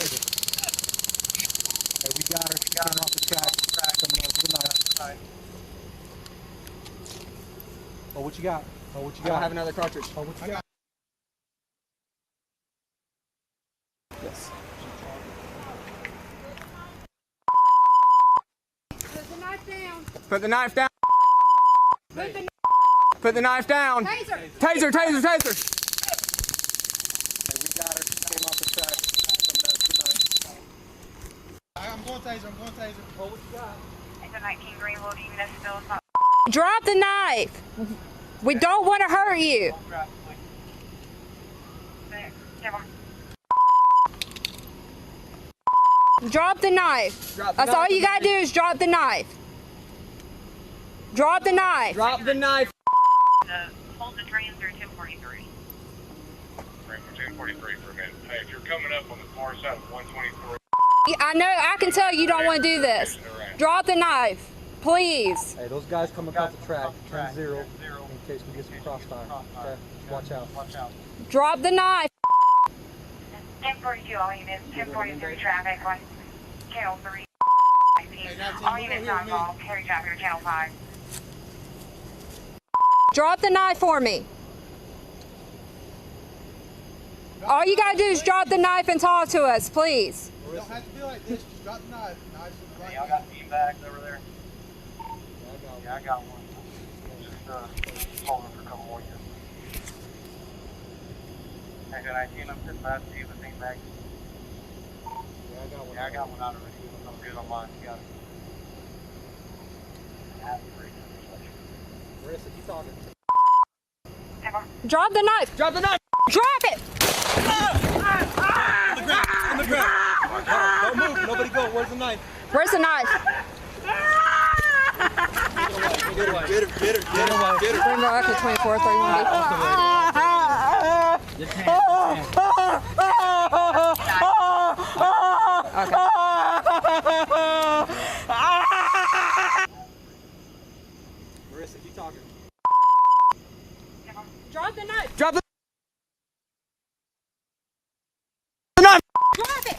we got her. She came off the track. Coming up with the knife. Oh, what you got? Oh, what you got? I have another cartridge. Oh, what you got? Yes. Put the knife down. Put the knife down. Put the knife down. Taser. Taser, taser, taser. Hey, we got her. She came off the track. Coming up with the knife. I'm going taser. I'm going taser. Oh, what you got? Echo 19 Greenwood, even if still is not. Drop the knife. We don't want to hurt you. Drop the knife. That's all you gotta do is drop the knife. Drop the knife. Drop the knife. Hold the train through 1043. Frame for 1043 for a minute. Hey, if you're coming up on the far side of 123. I know, I can tell you don't want to do this. Drop the knife, please. Hey, those guys coming off the track. 10-0 in case we get some crossfire. Okay, watch out. Watch out. Drop the knife. 1042, all units. 1043 traffic on channel 3. All units on call. Carry traffic to channel 5. Drop the knife for me. All you gotta do is drop the knife and talk to us, please. You don't have to be like this. Just drop the knife. Knives in the right. Y'all got beanbags over there? Yeah, I got one. Just holding for a couple more years. Echo 19, I'm sitting by to you with beanbags. Yeah, I got one out already. I'm good on mine. You got it. Marissa, keep talking. Drop the knife. Drop the knife. Drop it. On the ground. Don't move. Nobody go. Where's the knife? Where's the knife? Get her. Get her. Bring her up to 2431. Marissa, keep talking. Drop the knife. Drop the knife. Drop it.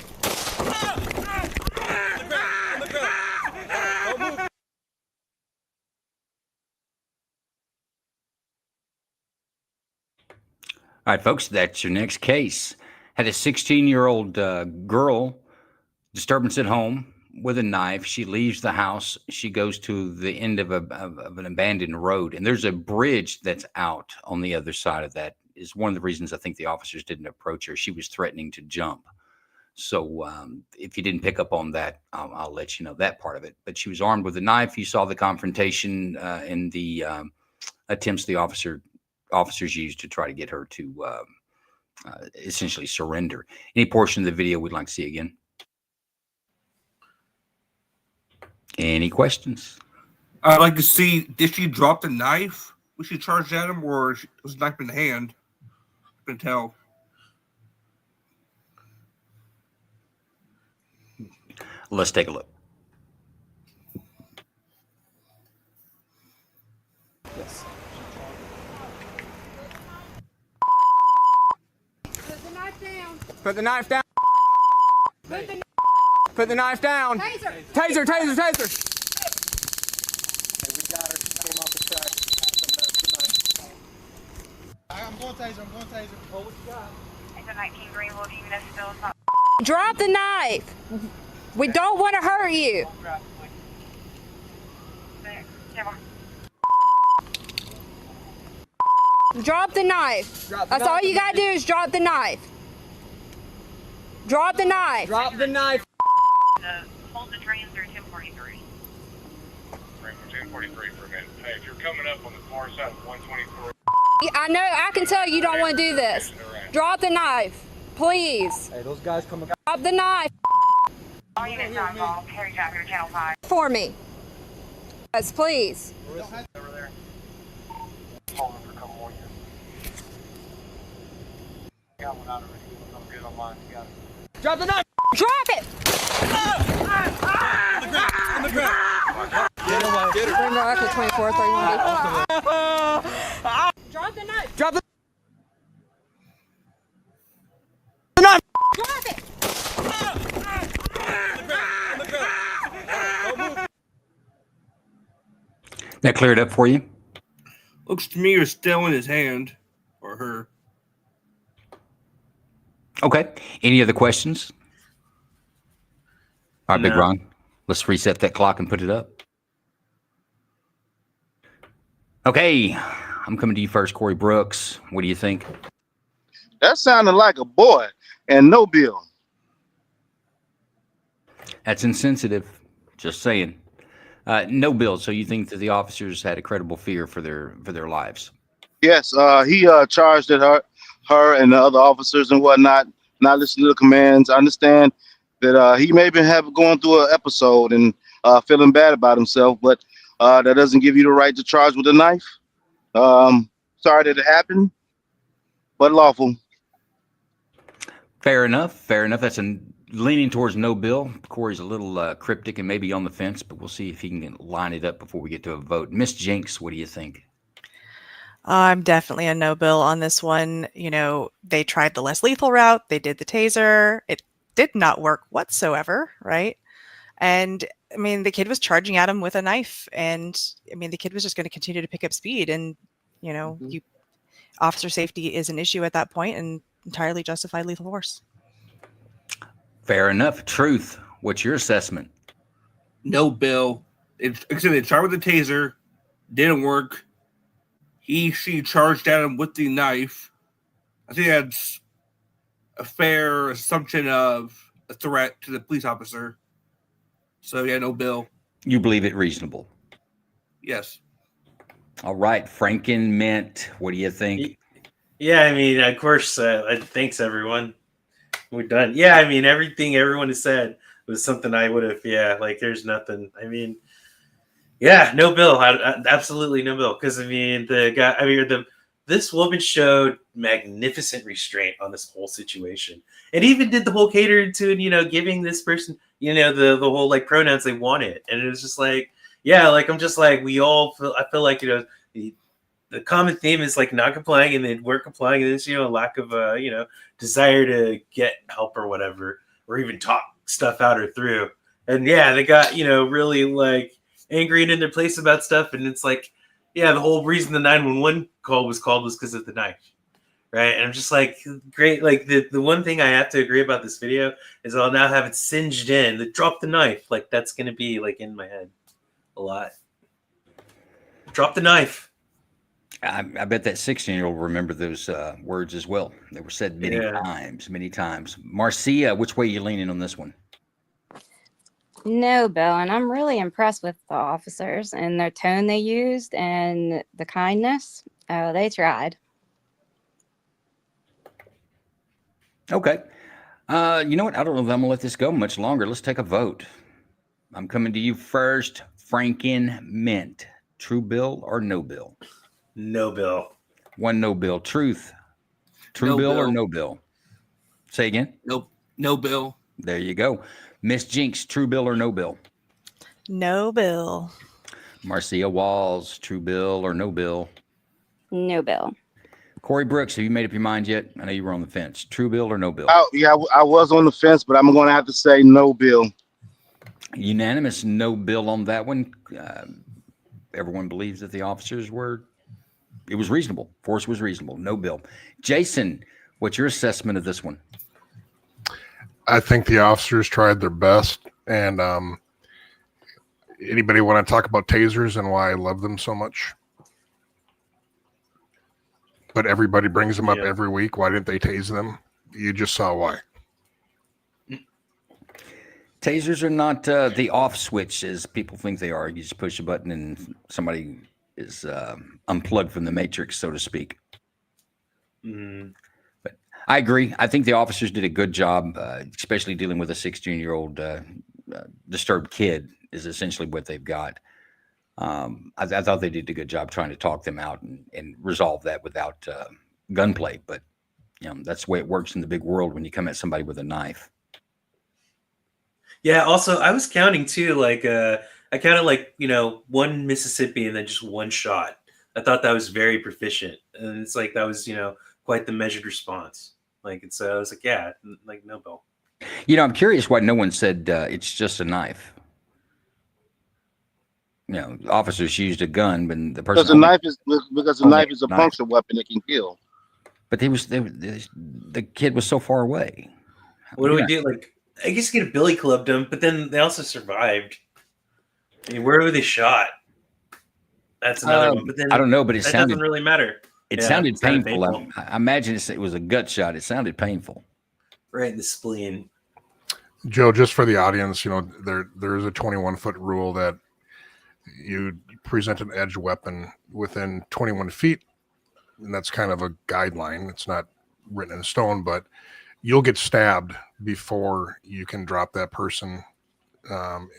Don't move. All right, folks, that's your next case. Had a 16-year-old girl, disturbance at home with a knife. She leaves the house. She goes to the end of an abandoned road, and there's a bridge that's out on the other side of that. Is one of the reasons I think the officers didn't approach her. She was threatening to jump. So if you didn't pick up on that, I'll let you know that part of it. But she was armed with a knife. You saw the confrontation and the attempts the officers used to try to get her to essentially surrender. Any portion of the video we'd like to see again? Any questions? I'd like to see, did she drop the knife? Was she charged at him, or was the knife in the hand? I can tell. Let's take a look. Yes. Put the knife down. Put the knife down. Put the knife down. Taser. Taser, taser, taser. Hey, we got her. She came off the track. Coming up with the knife. I'm going taser. I'm going taser. Oh, what you got? Echo 19 Greenwood, even if still is not. Drop the knife. We don't want to hurt you. Drop the knife. That's all you gotta do is drop the knife. Drop the knife. Drop the knife. Hold the train through 243. Train for 243 for a minute. Hey, if you're coming up on the far side of 124. I know, I can tell you don't want to do this. Drop the knife, please. Hey, those guys coming. Drop the knife All units on call, carry traffic to Channel 5. for me. Yes, please. Over there. Hold on for a couple more years. Got one out already. I'm good online. You got it. Drop the knife. Drop it. On the ground. Get it. Bring her up to 2431. Drop the knife. Drop the knife. Drop it. That cleared up for you? Looks to me you're still in his hand or her. Okay. Any other questions? All right, Big No. Ron. Let's reset that clock and put it up. Okay. I'm coming to you first, Corey Brooks. What do you think? That sounded like a boy and no bill. That's insensitive. Just saying. No bill. So you think that the officers had a credible fear for their lives? Yes, he charged at her and the other officers and whatnot, not listening to the commands. I understand that he may have going through an episode and feeling bad about himself, but that doesn't give you the right to charge with a knife. Sorry that it happened, but lawful. Fair enough. Fair enough. That's leaning towards no bill. Corey's a little cryptic and maybe on the fence, but we'll see if he can line it up before we get to a vote. Miss Jinx, what do you think? I'm definitely a no bill on this one. You know, they tried the less lethal route. They did the taser. It did not work whatsoever, right? And I mean, the kid was charging at him with a knife, and I mean, the kid was just going to continue to pick up speed. And you know, officer safety is an issue at that point, and entirely justified lethal force. Fair enough. Truth, what's your assessment? No bill. They tried with the taser, didn't work. She charged at him with the knife. I think that's a fair assumption of a threat to the police officer. So yeah, no bill. You believe it reasonable? Yes. All right, Franken Mint, what do you think? Yeah, I mean, of course, thanks everyone. We're done. Yeah, I mean, everything everyone has said was something I would have. Yeah, like there's nothing. I mean, yeah, no bill. Absolutely no bill. Because I mean, this woman showed magnificent restraint on this whole situation, and even did the whole cater to giving this person the whole like pronouns they wanted, and it was just like, yeah, like I'm just like we all feel. I feel like the common theme is like not complying, and then we're complying, and there's a lack of desire to get help or whatever, or even talk stuff out or through. And yeah, they got really like angry and in their place about stuff, and it's like, yeah, the whole reason the 911 call was called was because of the knife, right? And I'm just like, great. Like the one thing I have to agree about this video is I'll now have it singed in. The drop the knife, like that's gonna be like in my head a lot. Drop the knife. I bet that 16-year-old will remember those words as well. They were said many times. Marcia, which way are you leaning on this one? No, Bill, and I'm really impressed with the officers and their tone they used and the kindness. Oh, they tried. Okay. You know what? I don't know if I'm going to let this go much longer. Let's take a vote. I'm coming to you first. Franken Mint. True bill or no bill? No bill. One no bill. Truth. True No bill or bill. no bill? Say again. Nope. No bill. There you go. Miss Jinx, true bill or no bill? No bill. Marcia Walls, true bill or no bill? No, Bill. Corey Brooks, have you made up your mind yet? I know you were on the fence. True bill or no bill? Yeah, I was on the fence, but I'm going to have to say no bill. Unanimous no bill on that one. Everyone believes that the officers it was reasonable. Force was reasonable. No bill. Jason, what's your assessment of this one? I think the officers tried their best. And anybody want to talk about tasers and why I love them so much? But everybody brings them up every week. Why didn't they tase them? You just saw why. Tasers are not the off switch as people think they are. You just push a button and somebody is unplugged from the matrix, so to speak. But I agree. I think the officers did a good job, especially dealing with a 16-year-old disturbed kid is essentially what they've got. I thought they did a good job trying to talk them out and resolve that without gunplay. But that's the way it works in the big world when you come at somebody with a knife. Yeah. Also, I was counting too. Like, I counted like one Mississippi and then just one shot. I thought that was very proficient, and it's like that was quite the measured response. Like it's, I was like, yeah, like no bill. I'm curious why no one said it's just a knife. Officers used a gun, but the person because the knife is a puncture weapon that can kill. But the kid was so far away. What do we do? Like, I guess you get a billy clubbed them, but then they also survived. I mean, where were they shot? That's another one. But then I don't know, but it doesn't really matter. It sounded painful. I imagine it was a gut shot. It sounded painful. Right in the spleen. Joe, just for the audience, there is a 21-foot rule that you present an edged weapon within 21 feet, and that's kind of a guideline. It's not written in stone, but you'll get stabbed before you can drop that person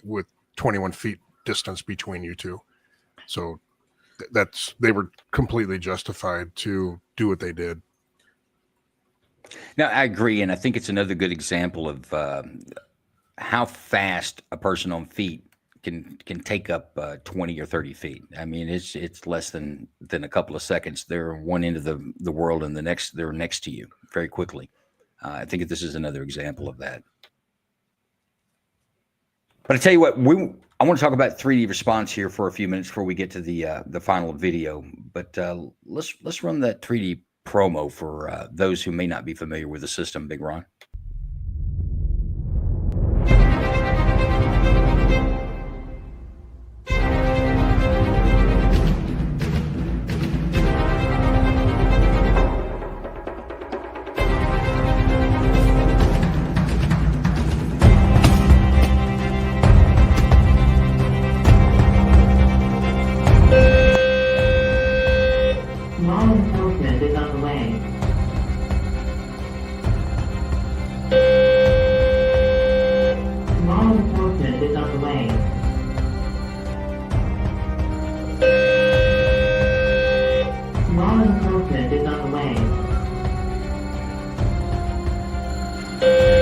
with 21 feet distance between you two. So they were completely justified to do what they did. No, I agree, and I think it's another good example of how fast a person on feet can take up 20 or 30 feet. I mean, it's less than a couple of seconds. They're one end of the world, and they're next to you very quickly. I think this is another example of that. But I tell you what, I want to talk about 3D response here for a few minutes before we get to the final video. But let's run that 3D promo for those who may not be familiar with the system. Big Ron.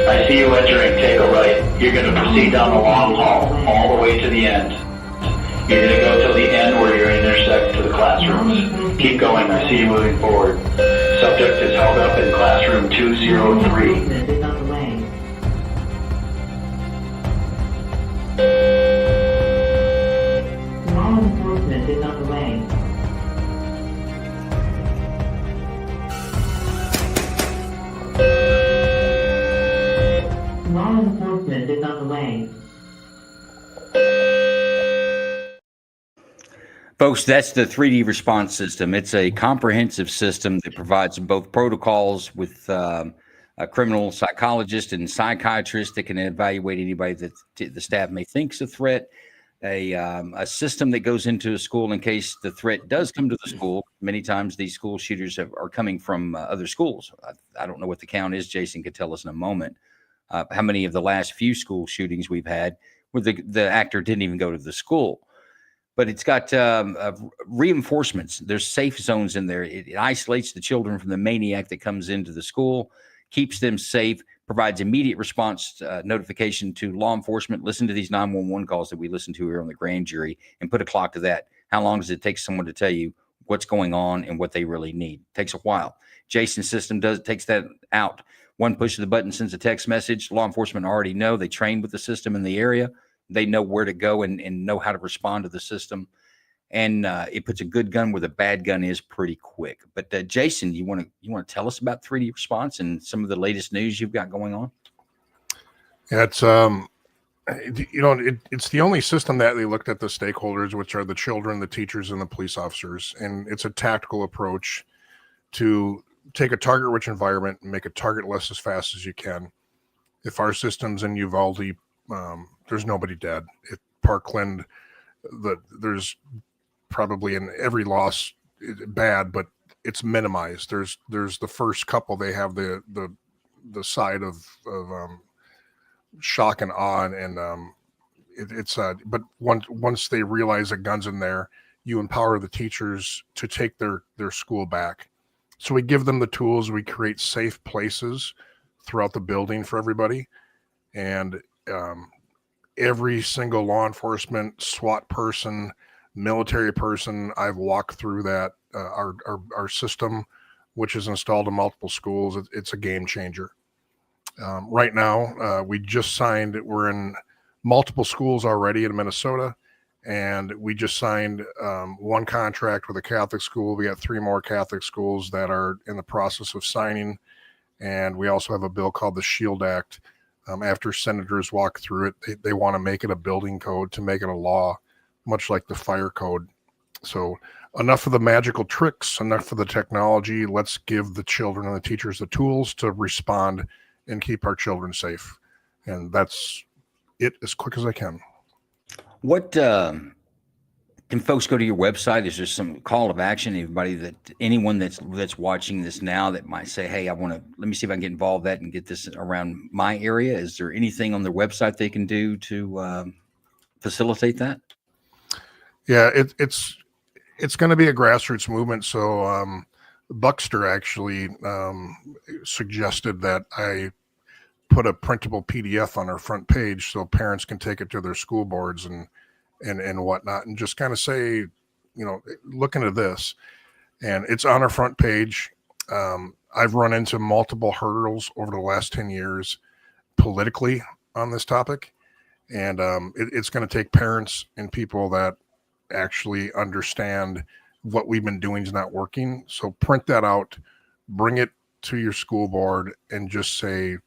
I see you entering, take a right. You're going to proceed down the long hall, all the way to the end. You're going to go till the end where you're intersect to the classrooms. Keep going, I see you moving forward. Subject is held up in classroom 203. Folks, that's the 3D response system. It's a comprehensive system that provides both protocols with a criminal psychologist and psychiatrist that can evaluate anybody that the staff may think is a threat. A system that goes into a school in case the threat does come to the school. Many times these school shooters are coming from other schools. I don't know what the count is. Jason could tell us in a moment how many of the last few school shootings we've had where the actor didn't even go to the school. But it's got reinforcements. There's safe zones in there. It isolates the children from the maniac that comes into the school, keeps them safe, provides immediate response notification to law enforcement. Listen to these 911 calls that we listen to here on the grand jury and put a clock to that. How long does it take someone to tell you what's going on and what they really need? It takes a while. Jason's system takes that out. One push of the button sends a text message. Law enforcement already know. They train with the system in the area. They know where to go and know how to respond to the system. And it puts a good gun where the bad gun is pretty quick. But Jason, you want to tell us about 3D response and some of the latest news you've got going on? Yeah, it's it's the only system that they looked at the stakeholders, which are the children, the teachers, and the police officers. And it's a tactical approach to take a target-rich environment and make it targetless as fast as you can. If our systems in Uvalde There's nobody dead. Parkland, there's probably in every loss bad, but it's minimized. There's the first couple, they have the side of shock and awe, and but once they realize a gun's in there, you empower the teachers to take their school back. So we give them the tools. We create safe places throughout the building for everybody, and every single law enforcement, SWAT person, military person, I've walked through that. Our system, which is installed in multiple schools, it's a game changer. Right now, we just signed. We're in multiple schools already in Minnesota, and we just signed one contract with a Catholic school. We got 3 more Catholic schools that are in the process of signing, and we also have a bill called the SHIELD Act. After senators walk through it, they want to make it a building code to make it a law, much like the fire code. So enough of the magical tricks, enough of the technology. Let's give the children and the teachers the tools to respond and keep our children safe. And that's it as quick as I can. What can folks go to your website? Is there some call of action? Anyone that's watching this now that might say, hey, let me see if I can get involved with that and get this around my area. Is there anything on their website they can do to facilitate that? Yeah, it's going to be a grassroots movement. So Buckster actually suggested that I put a printable PDF on our front page so parents can take it to their school boards and whatnot, and just kind of say, look into this. And it's on our front page. I've run into multiple hurdles over the last 10 years politically on this topic. And it's going to take parents and people that actually understand what we've been doing is not working. So print that out, bring it to your school board, and just say,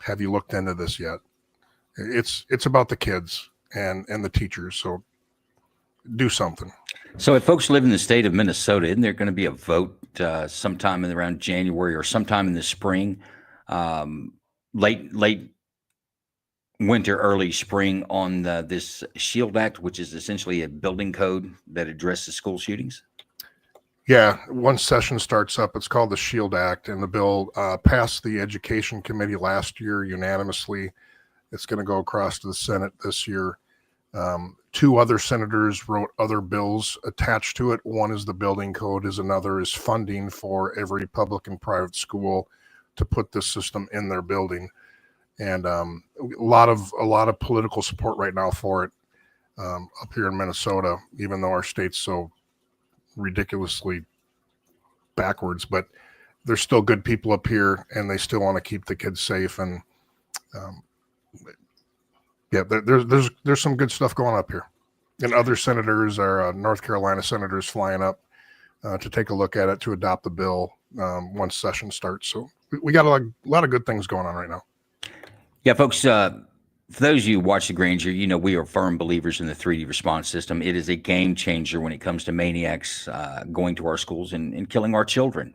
have you looked into this yet? It's about the kids and the teachers. So do something. So if folks live in the state of Minnesota, isn't there going to be a vote sometime in around January or sometime in the spring, late winter, early spring, on this SHIELD Act, which is essentially a building code that addresses school shootings? Yeah, once session starts up, it's called the SHIELD Act, and the bill passed the Education Committee last year unanimously. It's going to go across to the Senate this year. 2 other senators wrote other bills attached to it. One is the building code, another is funding for every public and private school to put this system in their building. And a lot of political support right now for it up here in Minnesota, even though our state's so ridiculously backwards, but there's still good people up here, and they still want to keep the kids safe. And there's some good stuff going up here. And other senators are North Carolina senators flying up to take a look at it, to adopt the bill once session starts. So we got a lot of good things going on right now. Yeah, folks, for those of you who watch the Granger, we are firm believers in the 3D response system. It is a game changer when it comes to maniacs going to our schools and killing our children.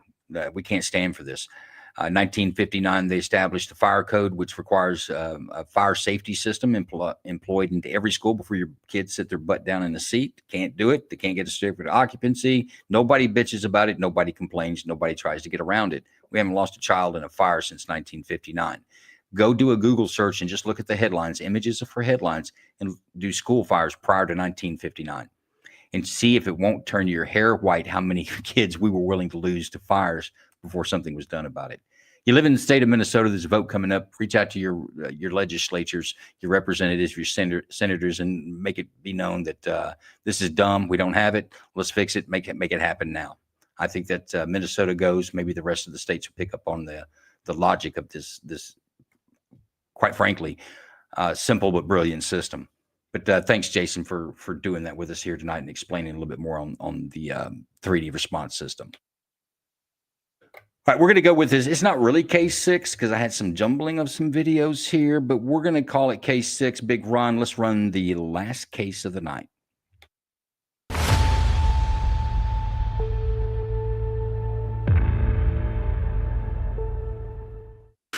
We can't stand for this. 1959, they established the fire code, which requires a fire safety system employed into every school before your kids sit their butt down in the seat. Can't do it. They can't get a certificate of occupancy. Nobody bitches about it. Nobody complains. Nobody tries to get around it. We haven't lost a child in a fire since 1959. Go do a Google search and just look at the headlines, images for headlines, and do school fires prior to 1959. And see if it won't turn your hair white how many kids we were willing to lose to fires before something was done about it. You live in the state of Minnesota, there's a vote coming up. Reach out to your legislatures, your representatives, your senators, and make it be known that this is dumb. We don't have it. Let's fix it. Make it happen now. I think that Minnesota goes. Maybe the rest of the states will pick up on the logic of this quite frankly, simple but brilliant system. But thanks, Jason, for doing that with us here tonight and explaining a little bit more on the 3D response system. All right, we're going to go with this. It's not really case 6 because I had some jumbling of some videos here, but we're going to call it case 6. Big Ron, let's run the last case of the night.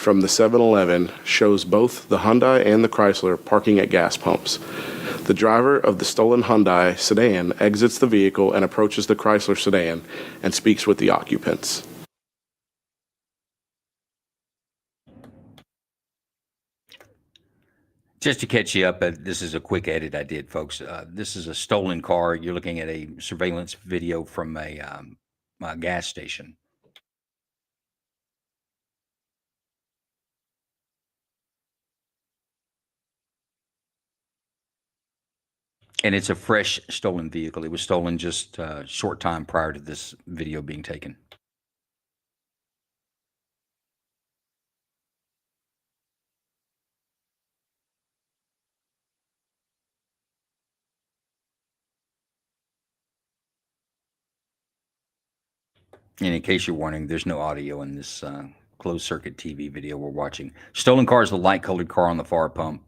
from the 7-Eleven shows both the Hyundai and the Chrysler parking at gas pumps. The driver of the stolen Hyundai sedan exits the vehicle and approaches the Chrysler sedan and speaks with the occupants. Just to catch you up, this is a quick edit I did, folks. This is a stolen car. You're looking at a surveillance video from a gas station. And it's a fresh stolen vehicle. It was stolen just a short time prior to this video being taken. And in case you're wondering, there's no audio in this closed circuit TV video we're watching. Stolen car is the light colored car on the far pump.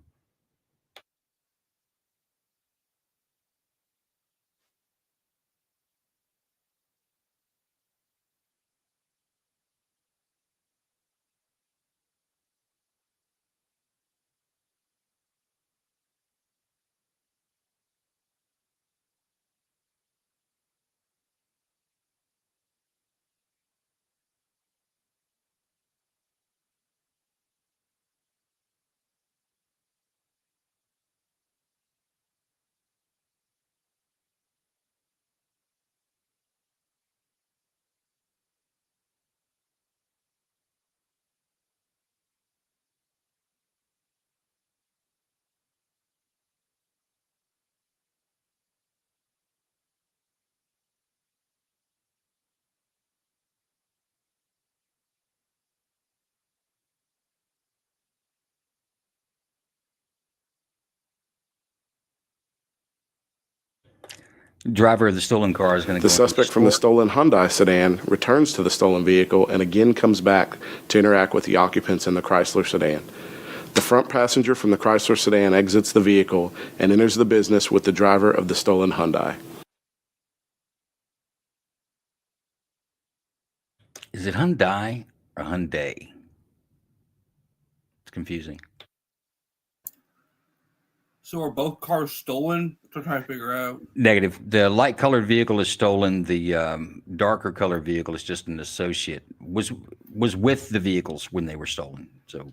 Driver of the stolen car is going to go. The suspect from the stolen Hyundai sedan returns to the stolen vehicle and again comes back to interact with the occupants in the Chrysler sedan. The front passenger from the Chrysler sedan exits the vehicle and enters the business with the driver of the stolen Hyundai. Is it Hyundai or Hyundai? It's confusing. So are both cars stolen? I'm trying to figure out. Negative. The light colored vehicle is stolen. The darker colored vehicle is just an associate. Was with the vehicles when they were stolen. So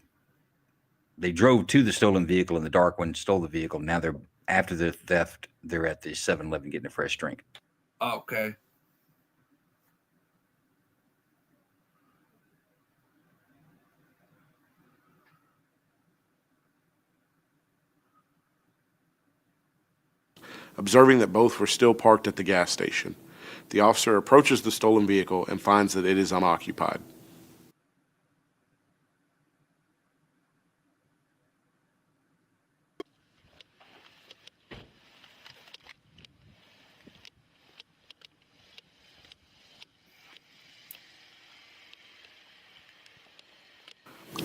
they drove to the stolen vehicle in the dark one, stole the vehicle. Now they're after the theft. They're at the 7-Eleven getting a fresh drink. Okay. Observing that both were still parked at the gas station, the officer approaches the stolen vehicle and finds that it is unoccupied.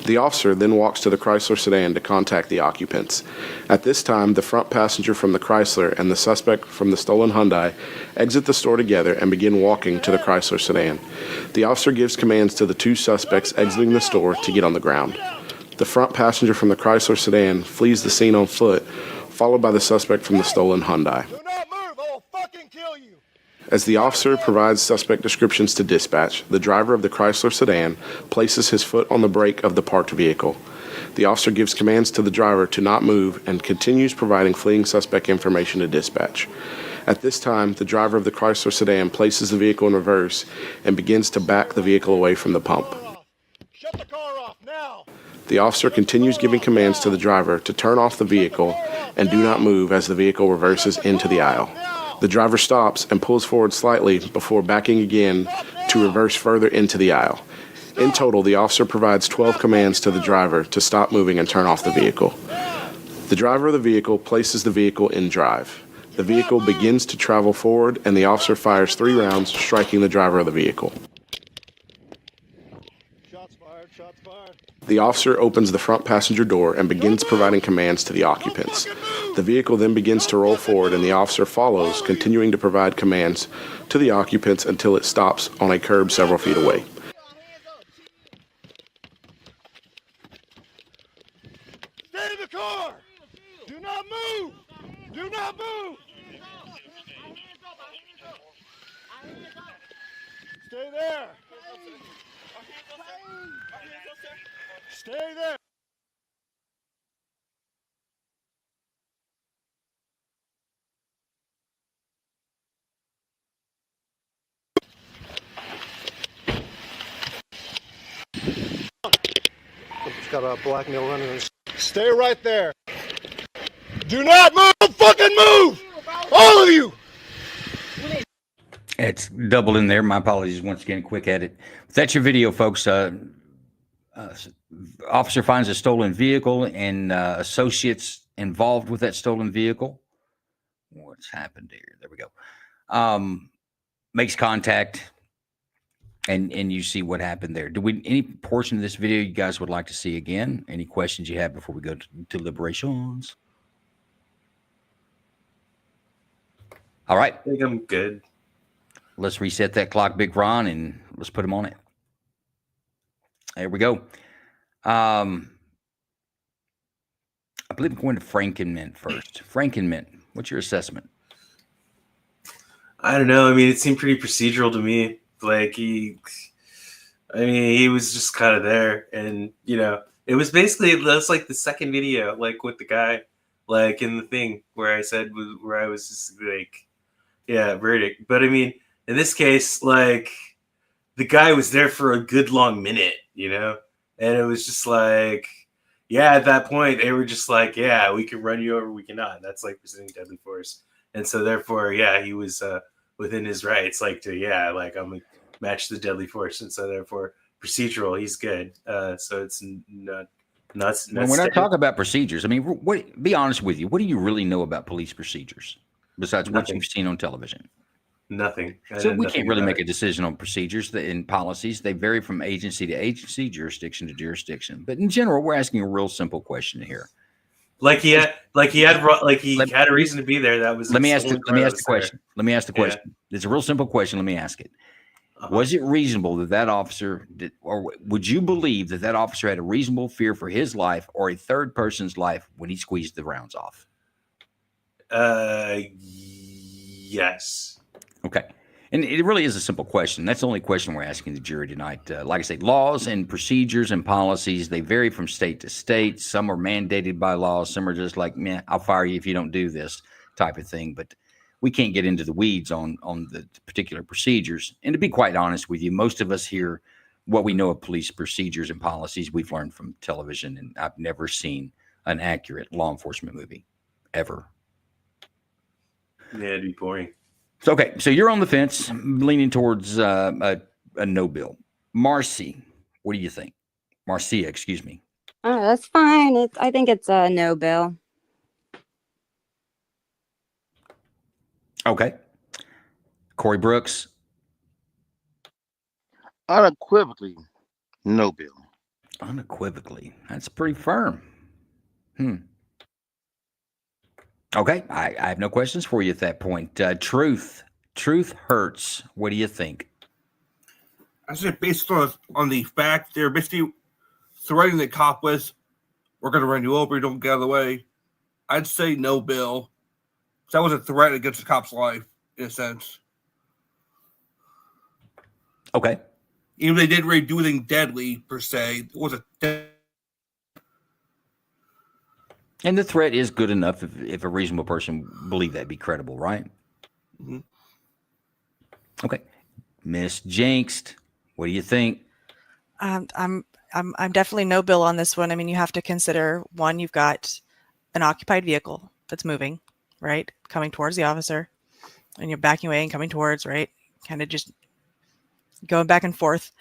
The officer then walks to the Chrysler sedan to contact the occupants. At this time, the front passenger from the Chrysler and the suspect from the stolen Hyundai exit the store together and begin walking to the Chrysler sedan. The officer gives commands to the two suspects exiting the store to get on the ground. The front passenger from the Chrysler sedan flees the scene on foot, followed by the suspect from the stolen Hyundai. As the officer provides suspect descriptions to dispatch, the driver of the Chrysler sedan places his foot on the brake of the parked vehicle. The officer gives commands to the driver to not move and continues providing fleeing suspect information to dispatch. At this time, the driver of the Chrysler sedan places the vehicle in reverse and begins to back the vehicle away from the pump. The officer continues giving commands to the driver to turn off the vehicle and do not move as the vehicle reverses into the aisle. The driver stops and pulls forward slightly before backing again to reverse further into the aisle. In total, the officer provides 12 commands to the driver to stop moving and turn off the vehicle. The driver of the vehicle places the vehicle in drive. The vehicle begins to travel forward and the officer fires 3 rounds, striking the driver of the vehicle. The officer opens the front passenger door and begins providing commands to the occupants. The vehicle then begins to roll forward and the officer follows, continuing to provide commands to the occupants until it stops on a curb several feet away. Stay in the car. Do not move. Do not move. Stay there. Stay there. It's got a black nail running in his. Stay right there. Do not move. Fucking move. All of you. It's doubled in there. My apologies once again. Quick edit. That's your video, folks. Officer finds a stolen vehicle and associates involved with that stolen vehicle. What's happened here? There we go. Makes contact, and you see what happened there. Any portion of this video you guys would like to see again? Any questions you have before we go to deliberations? All right. I think I'm good. Let's reset that clock, Big Ron, and let's put him on it. There we go. I believe I'm going to Frankenmint first. Frankenmint, what's your assessment? I don't know. I mean, it seemed pretty procedural to me. Like he was just kind of there, and it was basically that's like the second video, like with the guy, like in the thing where I said where I was just like, yeah, verdict. But I mean, in this case, like the guy was there for a good long minute, and it was just like, yeah, at that point they were just like, yeah, we can run you over, we cannot. That's like presenting deadly force, and so therefore, yeah, he was within his rights, like to, yeah, like I'm gonna match the deadly force, and so therefore procedural, he's good. So it's not. When we're not talking about procedures, I mean, be honest with you. What do you really know about police procedures besides what you've seen on television? Nothing. So we can't really make a decision on procedures and policies. They vary from agency to agency, jurisdiction to jurisdiction. But in general, we're asking a real simple question here. He had a reason to be there. That was. Let me ask the question. Let me ask the question. Yeah. It's a real simple question. Let me ask it. Was it reasonable that officer or would you believe that officer had a reasonable fear for his life or a third person's life when he squeezed the rounds off? Yes. Okay. And it really is a simple question. That's the only question we're asking the jury tonight. Like I say, laws and procedures and policies, they vary from state to state. Some are mandated by law. Some are just like, man, I'll fire you if you don't do this type of thing. But we can't get into the weeds on the particular procedures. And to be quite honest with you, most of us here, what we know of police procedures and policies, we've learned from television. And I've never seen an accurate law enforcement movie, ever. Yeah, it'd be boring. Okay, so you're on the fence, leaning towards a no bill. Marcy, what do you think? Marcia, excuse me. Oh, that's fine. I think it's a no bill. Okay. Corey Brooks. Unequivocally, no bill. Unequivocally. That's pretty firm. Okay, I have no questions for you at that point. Truth hurts. What do you think? I said based on the fact they're basically threatening the cop with, we're going to run you over, don't get out of the way. I'd say no bill. That was a threat against the cop's life, in a sense. Okay. Even if they didn't really do anything deadly, per se, it was a And the threat is good enough if a reasonable person believe that be credible, right? Mm-hmm. Okay, Miss Jinxed, what do you think? I'm definitely no bill on this one. I mean, you have to consider one, you've got an occupied vehicle that's moving, right, coming towards the officer, and you're backing away and coming towards, right, kind of just going back and forth.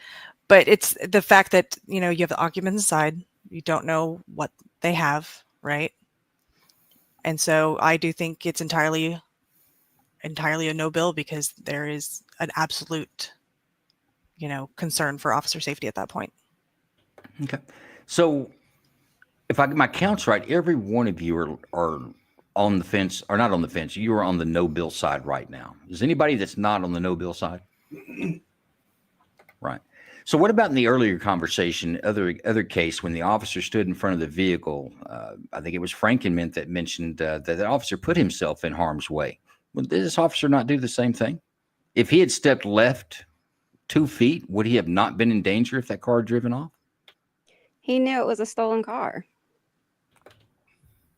But it's the fact that you have the occupants inside, you don't know what they have. Right. And so I do think it's entirely a no bill because there is an absolute, concern for officer safety at that point. Okay. So if I get my counts right, every one of you are on the fence, or not on the fence. You are on the no bill side right now. Is anybody that's not on the no bill side? Right. So what about in the earlier conversation, other case when the officer stood in front of the vehicle? I think it was Frankenmint that mentioned that the officer put himself in harm's way. Would this officer not do the same thing? If he had stepped left 2 feet, would he have not been in danger if that car had driven off? He knew it was a stolen car.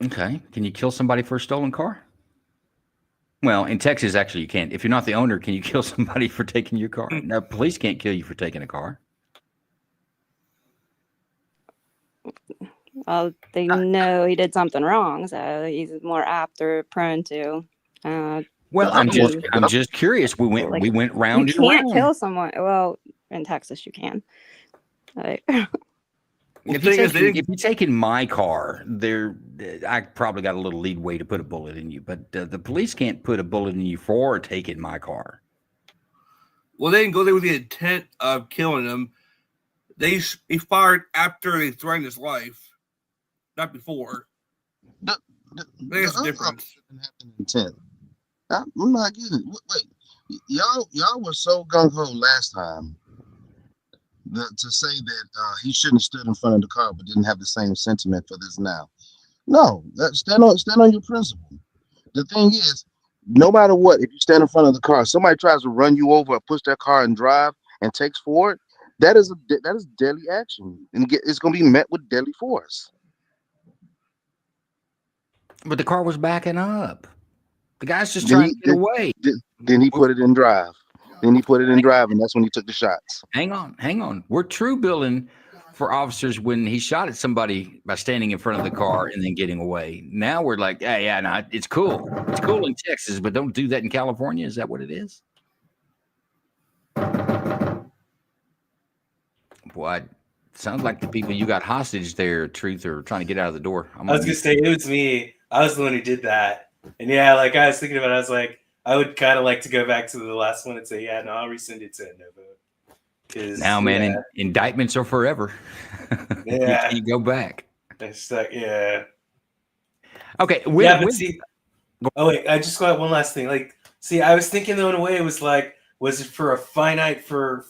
Okay. Can you kill somebody for a stolen car? Well, in Texas, actually, you can't. If you're not the owner, can you kill somebody for taking your car? No, police can't kill you for taking a car. Well, they know he did something wrong, so he's more apt or prone to. Well, I'm just curious. We went round You and can't round. kill someone. Well, in Texas, you can. Like, If you're taking my car, I probably got a little leadway to put a bullet in you, but the police can't put a bullet in you for taking my car. Well, they didn't go there with the intent of killing him. They fired after they threatened his life, not before. There's a difference. Intent. I'm not getting it. Wait, y'all were so gung ho last time to say that he shouldn't have stood in front of the car, but didn't have the same sentiment for this now. No, stand on your principle. The thing is, no matter what, if you stand in front of the car, somebody tries to run you over or push that car and drive and takes forward, that is deadly action, and it's going to be met with deadly force. But the car was backing up. The guy's just trying to get away. Then he put it in drive. And that's when he took the shots. Hang on. We're true billing for officers when he shot at somebody by standing in front of the car and then getting away. Now we're like, no, it's cool. It's cool in Texas, but don't do that in California. Is that what it is? What? Sounds like the people you got hostage there, Truth, are trying to get out of the door. I was gonna say it was me. I was the one who did that. And yeah, like I was thinking about it, I was like, I would kind of like to go back to the last one and say, yeah, no, I'll rescind it to no vote. Now, man, indictments are forever. Yeah. You go back. It's like, yeah. Okay. Oh wait, I just got one last thing. Like, see, I was thinking though in a way it was like, was it for a finite for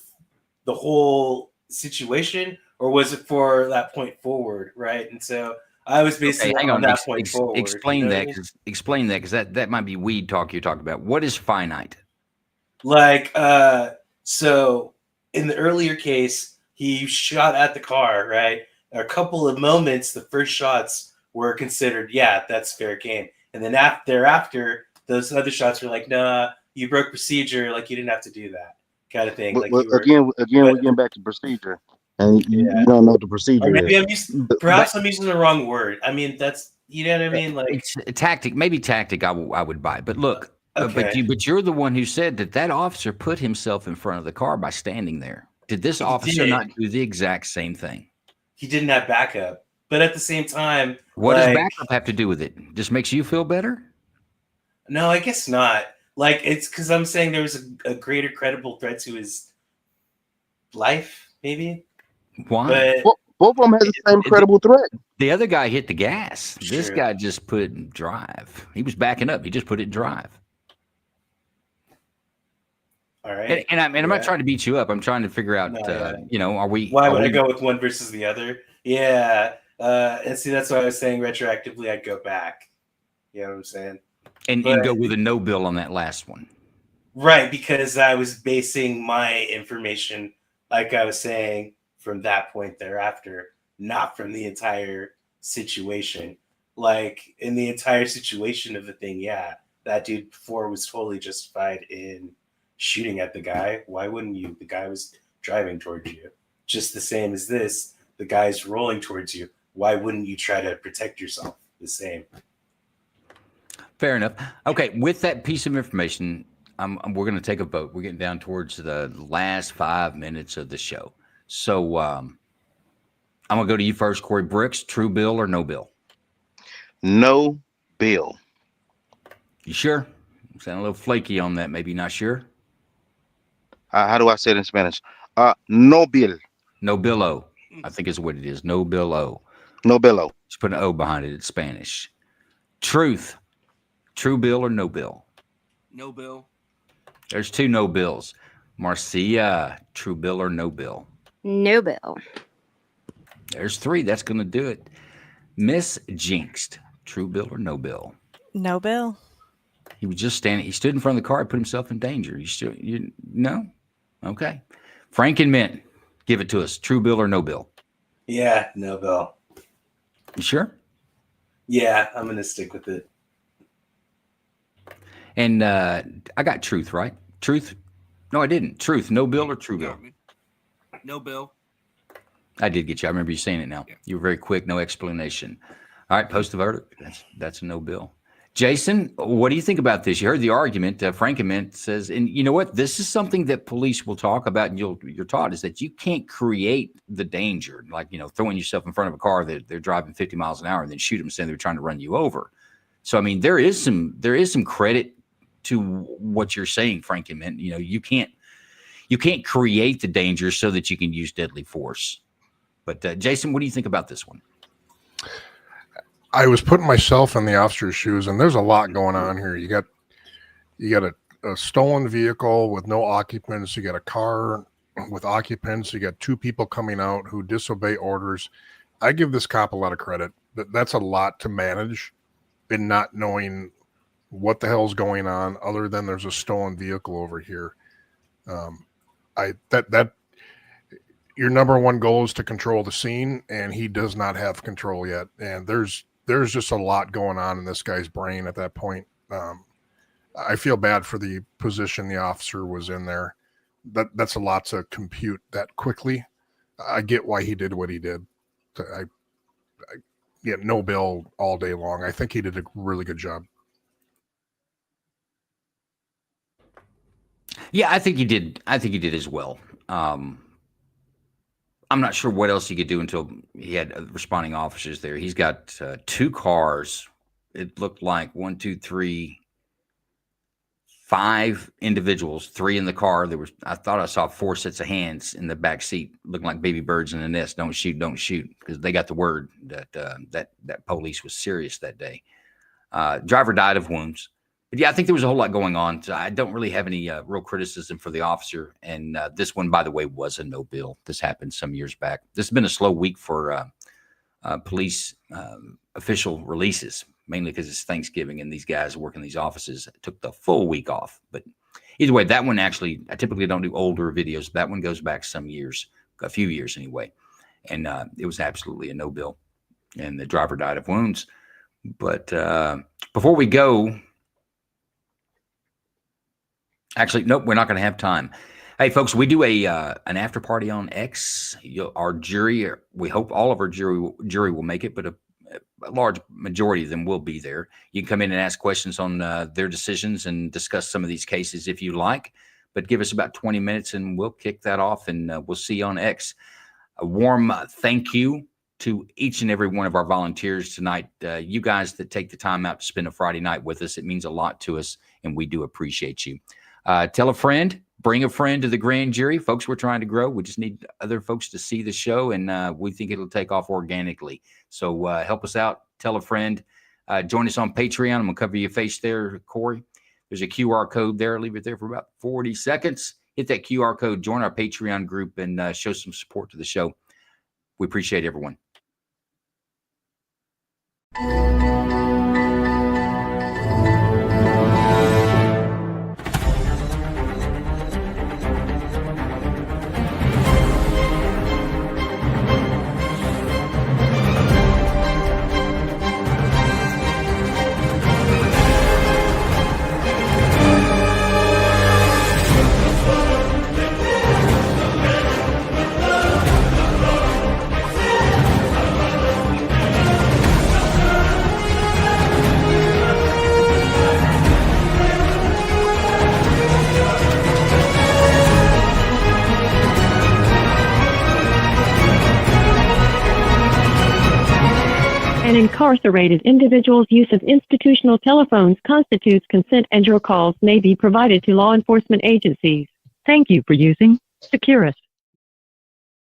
the whole situation, or was it for that point forward, right? And so I was basically hang on on. that point forward. Explain that, because that might be weed talk you're talking about. What is finite? Like, so in the earlier case, he shot at the car, right? A couple of moments, the first shots were considered, yeah, that's fair game. And then thereafter, those other shots were like, nah, you broke procedure, like you didn't have to do that, kind of thing. But, like again, we're getting back to procedure, and you don't know what the procedure or maybe is. I'm using the wrong word. I mean, that's, you know what I mean? Like, it's a tactic, maybe tactic. I would buy. But look, Okay. but you're the one who said that officer put himself in front of the car by standing there. Did this officer not do the exact same thing? He didn't have backup, but at the same time, What does like, backup have to do with it? Just makes you feel better? No, I guess not. Like, it's because I'm saying there was a greater credible threat to his life, maybe. Why? But both of them has the same credible threat. The other guy hit the gas. This True. guy just put it in drive. He was backing up. He just put it in drive. all right. And I'm not trying to beat you up. I'm trying to figure out, are we? Why are would I we- go with one versus the other? Yeah. And see, that's why I was saying retroactively, I'd go back. You know what I'm saying? and But- go with a no bill on that last one? Right, because I was basing my information, like I was saying, from that point thereafter, not from the entire situation. Like, in the entire situation of the thing, yeah, that dude before was totally justified in shooting at the guy. Why wouldn't you? The guy was driving towards you. Just the same as this, the guy's rolling towards you. Why wouldn't you try to protect yourself? The same. Fair enough. Okay, with that piece of information, we're going to take a vote. We're getting down towards the last 5 minutes of the show. So I'm going to go to you first, Corey Brooks. True bill or no bill? No bill. You sure? You sound a little flaky on that. Maybe not sure. How do I say it in Spanish? No bill. No billo. I think is what it is. No billo. No billo. Just put an O behind it. It's Spanish. Truth. True bill or no bill? No bill. There's two no bills. Marcia, true bill or no bill? No bill. There's 3. That's going to do it. Miss Jinxed. True bill or no bill? No bill. He was just standing. He stood in front of the car and put himself in danger. No? Okay. Frank and Mint, give it to us. True bill or no bill? Yeah, no bill. You sure? Yeah, I'm going to stick with it. And I got truth, right? Truth? No, I didn't. Truth, no bill or true bill? No bill. I did get you. I remember you saying it now. You were very quick, no explanation. All right, post the verdict. That's a no bill. Jason, what do you think about this? You heard the argument. Frankenmint says, and you know what? This is something that police will talk about, and you're taught, is that you can't create the danger, like, throwing yourself in front of a car that they're driving 50 miles an hour and then shoot them saying they're trying to run you over. So, I mean, there is some credit to what you're saying, Frankenmint. You can't create the danger so that you can use deadly force. But Jason, what do you think about this one? I was putting myself in the officer's shoes, and there's a lot going on here. You got a stolen vehicle with no occupants. You got a car with occupants. You got 2 people coming out who disobey orders. I give this cop a lot of credit. That's a lot to manage in not knowing what the hell's going on, other than there's a stolen vehicle over here. Your number one goal is to control the scene, and he does not have control yet. And there's just a lot going on in this guy's brain at that point. I feel bad for the position the officer was in there. That's a lot to compute that quickly. I get why he did what he did. I get no bill all day long. I think he did a really good job. Yeah, I think he did. I think he did as well. I'm not sure what else he could do until he had responding officers there. He's got 2 cars. It looked like 1, 2, 3, 5 individuals, 3 in the car. I thought I saw 4 sets of hands in the back seat, looking like baby birds in a nest. Don't shoot, because they got the word that that police was serious that day. Driver died of wounds. But yeah, I think there was a whole lot going on. So I don't really have any real criticism for the officer. And this one, by the way, was a no bill. This happened some years back. This has been a slow week for police official releases, mainly because it's Thanksgiving and these guys working these offices took the full week off. But either way, that one actually, I typically don't do older videos. That one goes back some years, a few years anyway. And it was absolutely a no bill. And the driver died of wounds. But before we go, actually, nope, we're not going to have time. Hey, folks, we do an after party on X. Our jury, we hope all of our jury will make it, but a large majority of them will be there. You can come in and ask questions on their decisions and discuss some of these cases if you like, but give us about 20 minutes and we'll kick that off, and we'll see you on X. A warm thank you to each and every one of our volunteers tonight. You guys that take the time out to spend a Friday night with us, it means a lot to us, and we do appreciate you. Tell a friend, bring a friend to the grand jury. Folks, we're trying to grow. We just need other folks to see the show, and we think it'll take off organically. So help us out. Tell a friend. Join us on Patreon. I'm going to cover your face there, Corey. There's a QR code there. Leave it there for about 40 seconds. Hit that QR code. Join our Patreon group and show some support to the show. We appreciate everyone. An incarcerated individual's use of institutional telephones constitutes consent, and your calls may be provided to law enforcement agencies. Thank you for using Securus.